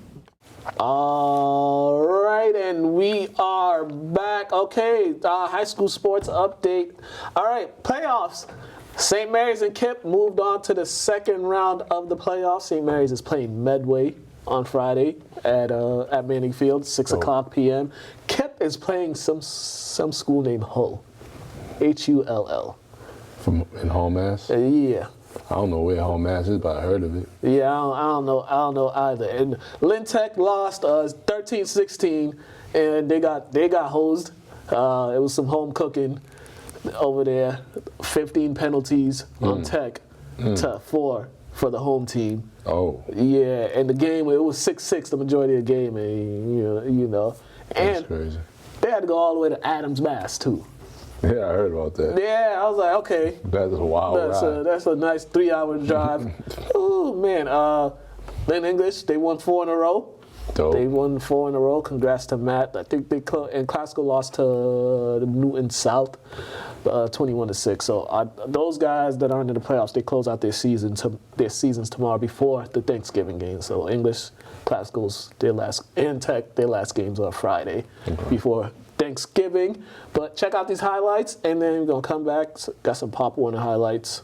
[SPEAKER 1] All right, and we are back. Okay, high school sports update. All right, playoffs. St. Mary's and Kip moved on to the second round of the playoffs. St. Mary's is playing Medway on Friday at Manning Field, 6:00 p.m. Kip is playing some school named Hull, Hull.
[SPEAKER 2] In Hall-Mass?
[SPEAKER 1] Yeah.
[SPEAKER 2] I don't know where Hall-Mass is, but I heard of it.
[SPEAKER 1] Yeah, I don't know either. And Lynn Tech lost 13-16, and they got hosed. It was some home cooking over there. 15 penalties on Tech to 4 for the home team.
[SPEAKER 2] Oh.
[SPEAKER 1] Yeah, and the game, it was 6-6 the majority of the game, and
[SPEAKER 2] That's crazy.
[SPEAKER 1] They had to go all the way to Adams, Mass too.
[SPEAKER 2] Yeah, I heard about that.
[SPEAKER 1] Yeah, I was like, okay.
[SPEAKER 2] That's a wild ride.
[SPEAKER 1] That's a nice 3-hour drive. Oh man, Lynn English, they won 4 in a row.
[SPEAKER 2] Dope.
[SPEAKER 1] They won 4 in a row. Congrats to Matt. I think and Classical lost to the Newton South, 21-6. So those guys that aren't in the playoffs, they close out their seasons tomorrow before the Thanksgiving game. So English, Classicals, and Tech, their last games are Friday before Thanksgiving. But check out these highlights, and then we're gonna come back. Got some Pop Warner highlights.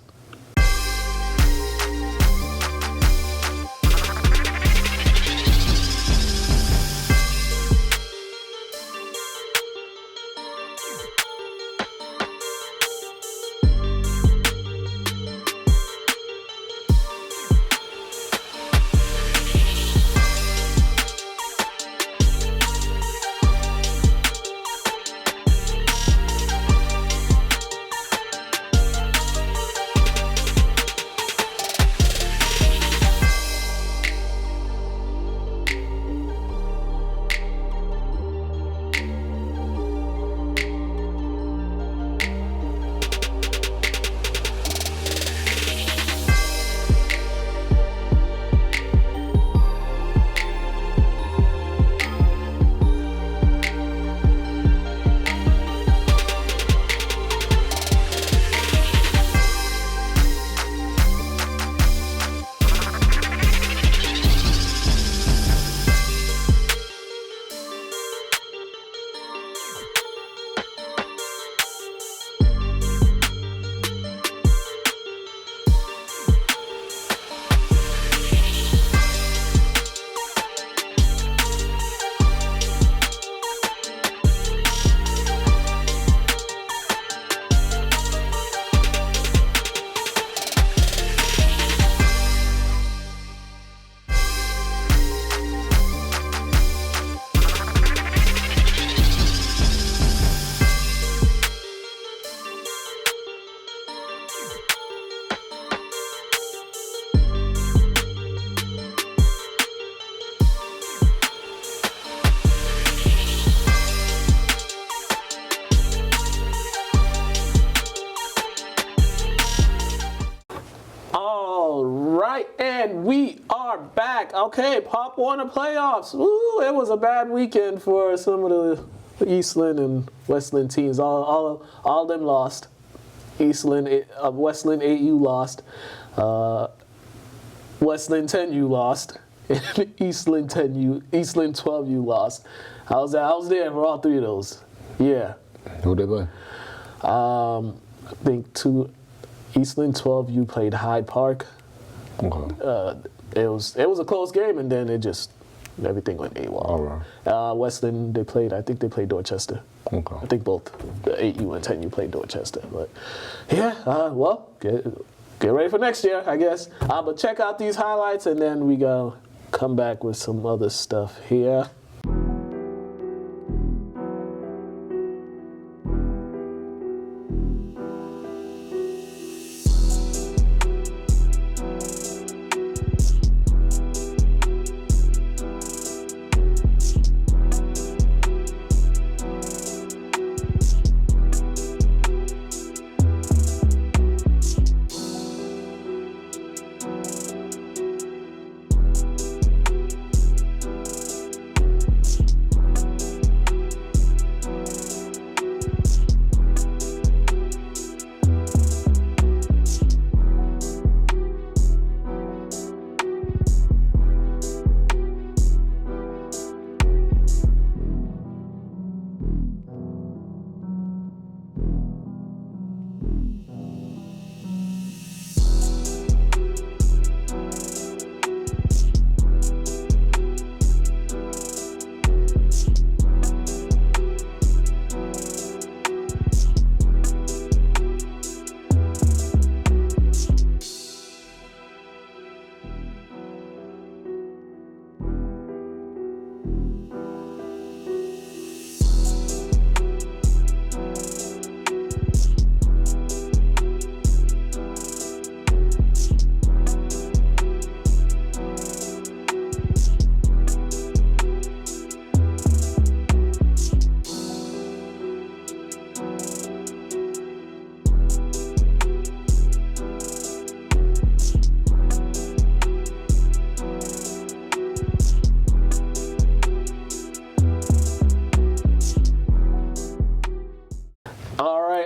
[SPEAKER 1] right, and we are back. Okay, Pop Warner playoffs. Ooh, it was a bad weekend for some of the Eastland and Westland teams. All of them lost. Westland 8U lost. Westland 10U lost. And Eastland 12U lost. I was there for all three of those. Yeah.
[SPEAKER 2] Who they play?
[SPEAKER 1] I think Eastland 12U played Hyde Park.
[SPEAKER 2] Okay.
[SPEAKER 1] It was a close game, and then everything went AWOL.
[SPEAKER 2] All right.
[SPEAKER 1] Westland, I think they played Dorchester.
[SPEAKER 2] Okay.
[SPEAKER 1] I think both the 8U and 10U played Dorchester. But yeah, well, get ready for next year, I guess. But check out these highlights, and then we go come back with some other stuff here.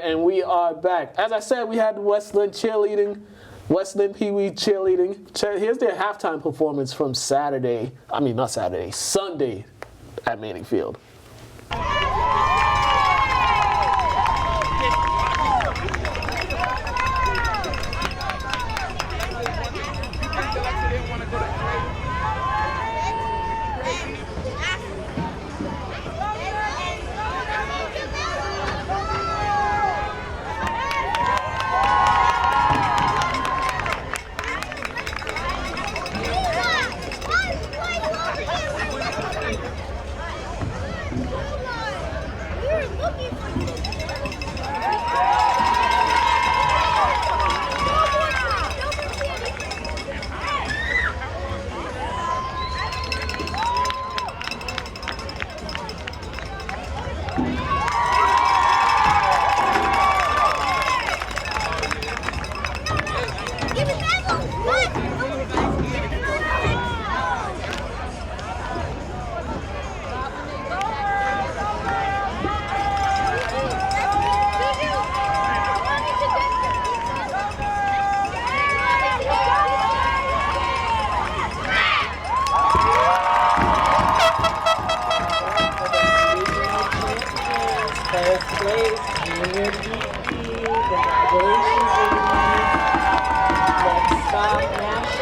[SPEAKER 1] And we are back. As I said, we had Westland cheerleading, Westland Pee Wee cheerleading. Here's their halftime performance from Sunday at Manning Field.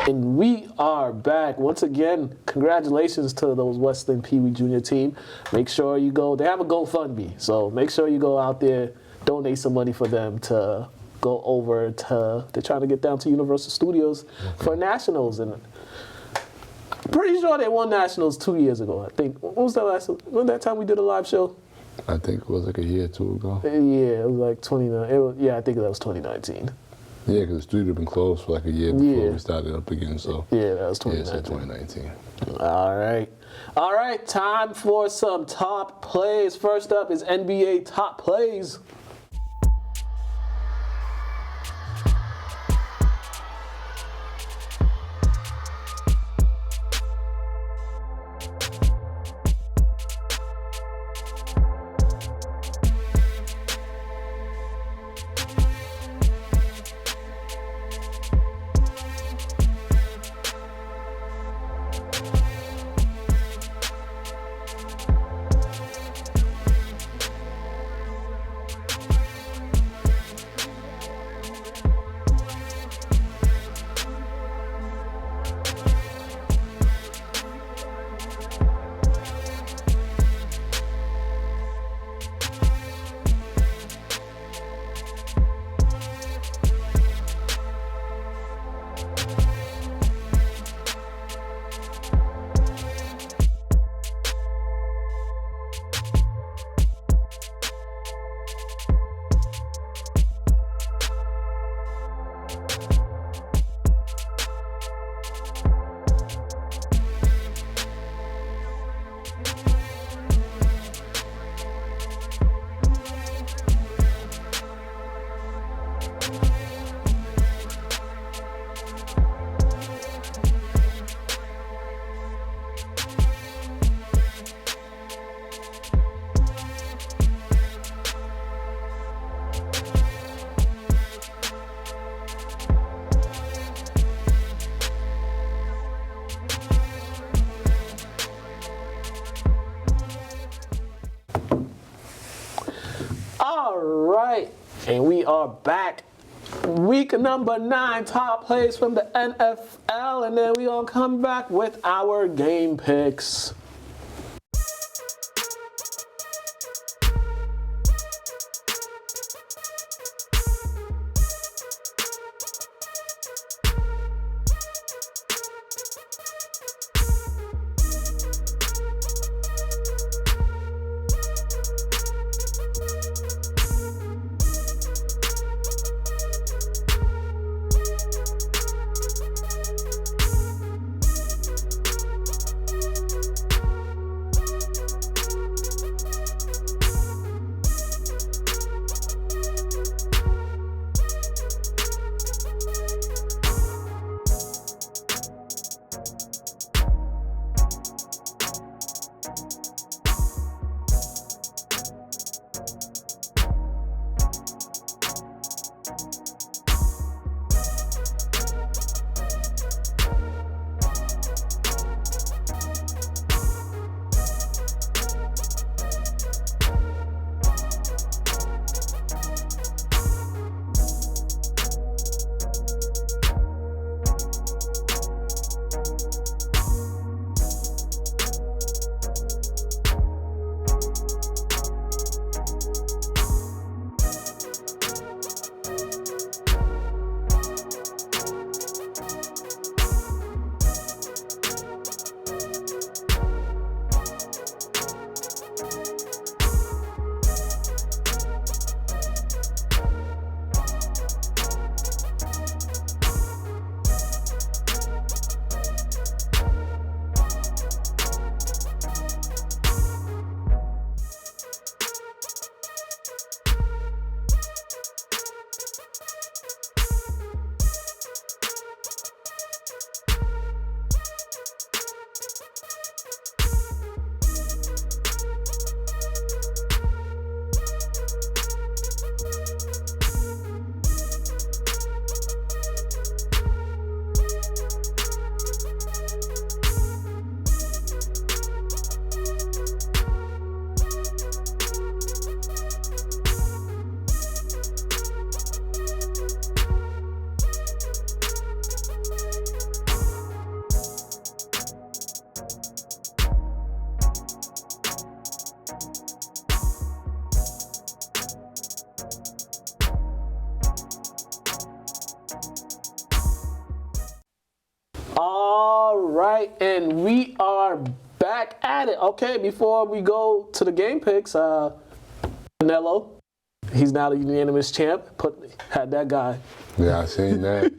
[SPEAKER 1] And we are back. Once again, congratulations to those Westland Pee Wee Junior team. Make sure you go. They have a GoFundMe, so make sure you go out there, donate some money for them to go over to, they're trying to get down to Universal Studios for Nationals. And I'm pretty sure they won Nationals 2 years ago, I think. When was that time we did a live show?
[SPEAKER 2] I think it was like a year or two ago.
[SPEAKER 1] Yeah, it was like 29. I think that was 2019.
[SPEAKER 2] Yeah, because the studio had been closed for like a year before we started up again. So
[SPEAKER 1] yeah, that was 2019.
[SPEAKER 2] Yeah, so 2019.
[SPEAKER 1] All right. Time for some top plays. First up is NBA top plays. are back. Week number 9, top plays from the NFL, and then we gonna come back with our game picks. All right, and we are back at it. Okay, before we go to the game picks, Canelo, he's now the unanimous champ. Had that guy.
[SPEAKER 2] Yeah, I seen that.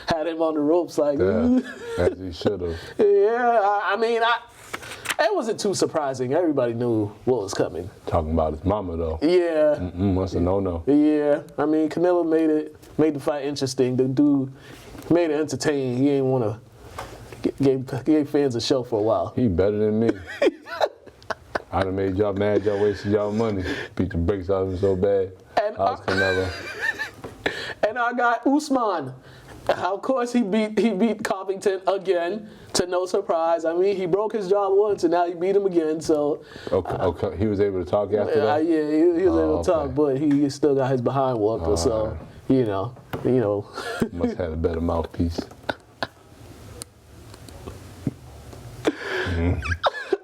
[SPEAKER 1] Had him on the ropes like.
[SPEAKER 2] Yeah, as he should have.
[SPEAKER 1] Yeah, I mean, it wasn't too surprising. Everybody knew what was coming.
[SPEAKER 2] Talking about his mama though.
[SPEAKER 1] Yeah.
[SPEAKER 2] That's a no-no.
[SPEAKER 1] Yeah, I mean, Canelo made the fight interesting. The dude made it entertaining. He didn't want to gave fans a show for a while.
[SPEAKER 2] He better than me. I'd have made y'all mad. Y'all wasted y'all money. Beat the brakes out of him so bad.
[SPEAKER 1] And and I got Usman. Of course, he beat Covington again, to no surprise. I mean, he broke his jaw once, and now he beat him again. So
[SPEAKER 2] okay. He was able to talk after that.
[SPEAKER 1] Yeah, he was able to talk, but he still got his behind whooped. So you know.
[SPEAKER 2] Must have a better mouthpiece.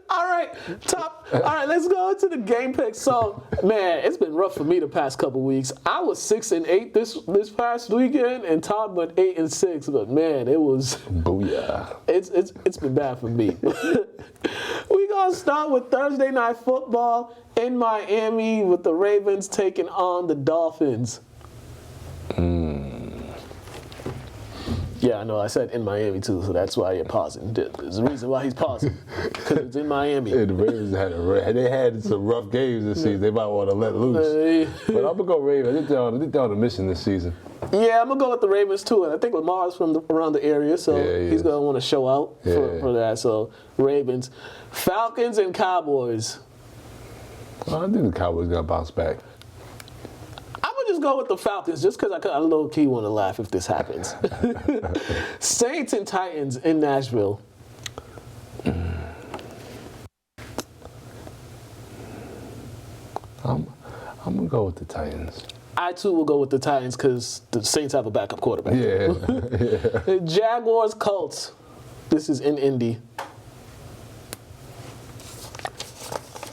[SPEAKER 1] All right, let's go into the game picks. So, man, it's been rough for me the past couple weeks. I was 6-8 this past weekend, and Todd went 8-6. But man, it was
[SPEAKER 2] booyah.
[SPEAKER 1] It's been bad for me. We gonna start with Thursday Night Football in Miami with the Ravens taking on the Dolphins. Yeah, I know. I said in Miami too, so that's why you're pausing. There's a reason why he's pausing, because it's in Miami.
[SPEAKER 2] Yeah, the Ravens had some rough games this season. They might want to let loose. But I'm gonna go Ravens. I think they're on a mission this season.
[SPEAKER 1] Yeah, I'm gonna go with the Ravens too, and I think Lamar's from around the area, so he's gonna want to show out for that. So Ravens, Falcons, and Cowboys.
[SPEAKER 2] Well, I think the Cowboys gonna bounce back.
[SPEAKER 1] Just go with the Falcons, just because I low key want to laugh if this happens. Saints and Titans in Nashville.
[SPEAKER 2] I'm gonna go with the Titans.
[SPEAKER 1] I too will go with the Titans because the Saints have a backup quarterback.
[SPEAKER 2] Yeah.
[SPEAKER 1] Jaguars, Colts. This is in Indy.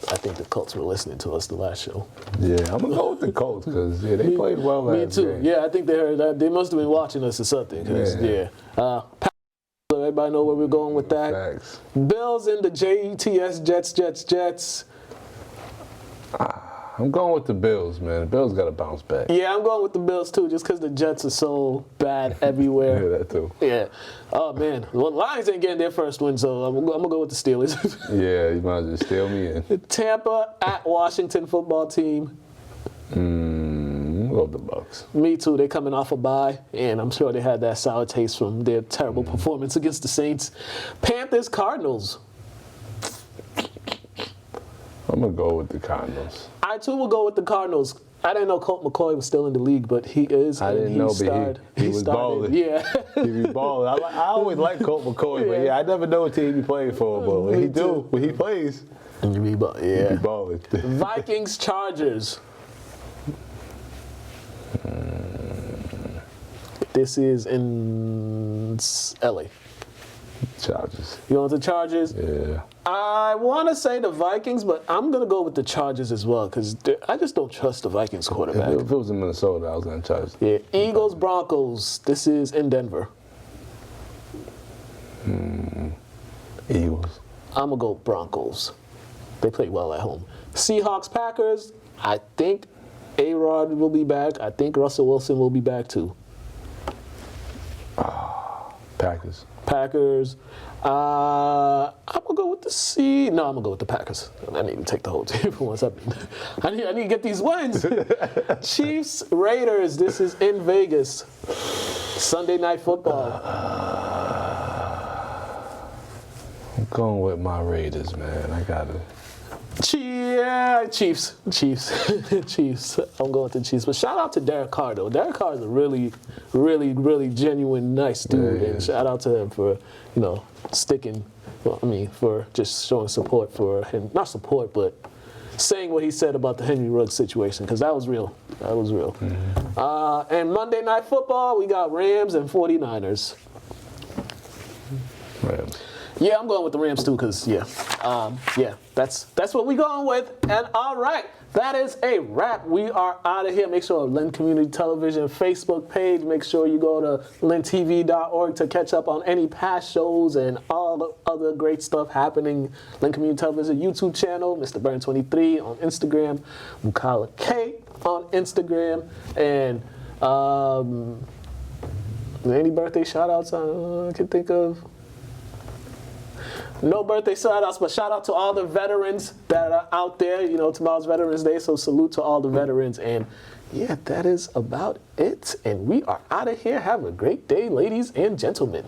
[SPEAKER 1] I think the Colts were listening to us the last show.
[SPEAKER 2] Yeah, I'm gonna go with the Colts because they played well last
[SPEAKER 1] Me too.
[SPEAKER 2] game.
[SPEAKER 1] Yeah, I think they heard that. They must have been watching us or something. Everybody know where we're going with that.
[SPEAKER 2] Facts.
[SPEAKER 1] Bills in the Jets, Jets.
[SPEAKER 2] I'm going with the Bills, man. The Bills got to bounce back.
[SPEAKER 1] Yeah, I'm going with the Bills too, just because the Jets are so bad everywhere.
[SPEAKER 2] Yeah, that too.
[SPEAKER 1] Yeah. Oh man, well, Lions ain't getting their first win, so I'm gonna go with the Steelers.
[SPEAKER 2] Yeah, you might as well steal me in.
[SPEAKER 1] Tampa at Washington football team.
[SPEAKER 2] Love the Bucks.
[SPEAKER 1] Me too. They're coming off a bye, and I'm sure they had that sour taste from their terrible performance against the Saints. Panthers, Cardinals.
[SPEAKER 2] I'm gonna go with the Cardinals.
[SPEAKER 1] I too will go with the Cardinals. I didn't know Colt McCoy was still in the league, but he is.
[SPEAKER 2] I didn't know, but he was
[SPEAKER 1] started.
[SPEAKER 2] balling.
[SPEAKER 1] Yeah.
[SPEAKER 2] He be balling. I always like Colt McCoy, but yeah, I never know what team he played for. But when he plays, he be balling.
[SPEAKER 1] Vikings, Chargers. This is in LA.
[SPEAKER 2] Chargers.
[SPEAKER 1] You want the Chargers?
[SPEAKER 2] Yeah.
[SPEAKER 1] I want to say the Vikings, but I'm going to go with the Chargers as well because I just don't trust the Vikings quarterback.
[SPEAKER 2] If it was in Minnesota, I was going to charge.
[SPEAKER 1] Yeah. Eagles, Broncos. This is in Denver.
[SPEAKER 2] Eagles.
[SPEAKER 1] I'm going to go Broncos. They play well at home. Seahawks, Packers. I think A-Rod will be back. I think Russell Wilson will be back too.
[SPEAKER 2] Packers.
[SPEAKER 1] I'm gonna go with the No, I'm gonna go with the Packers. I need to take the whole team for once. I need to get these wins. Chiefs, Raiders. This is in Vegas. Sunday Night Football.
[SPEAKER 2] I'm going with my Raiders, man. I gotta.
[SPEAKER 1] Chiefs. Chiefs. I'm going with the Chiefs. But shout out to Derek Carr, though. Derek Carr is a really, really, really genuine, nice dude.
[SPEAKER 2] Yeah,
[SPEAKER 1] and shout out to him for, sticking. Well, for just showing support for him. Not support, but saying what he said about the Henry Ruggs situation, because that was real. Mm-hmm. And Monday Night Football, we got Rams and 49ers.
[SPEAKER 2] Rams.
[SPEAKER 1] Yeah, I'm going with the Rams too, because that's what we're going with. And all right, that is a wrap. We are out of here. Make sure Lynn Community Television Facebook page. Make sure you go to lyntv.org to catch up on any past shows and all the other great stuff happening. Lynn Community Television YouTube channel, Mr. Burton 23 on Instagram, Mukala K on Instagram, and any birthday shout outs I can think of? No birthday shout-outs, but shout-out to all the veterans that are out there. Tomorrow's Veterans Day, so salute to all the veterans. And, yeah, that is about it. And we are out of here. Have a great day, ladies and gentlemen.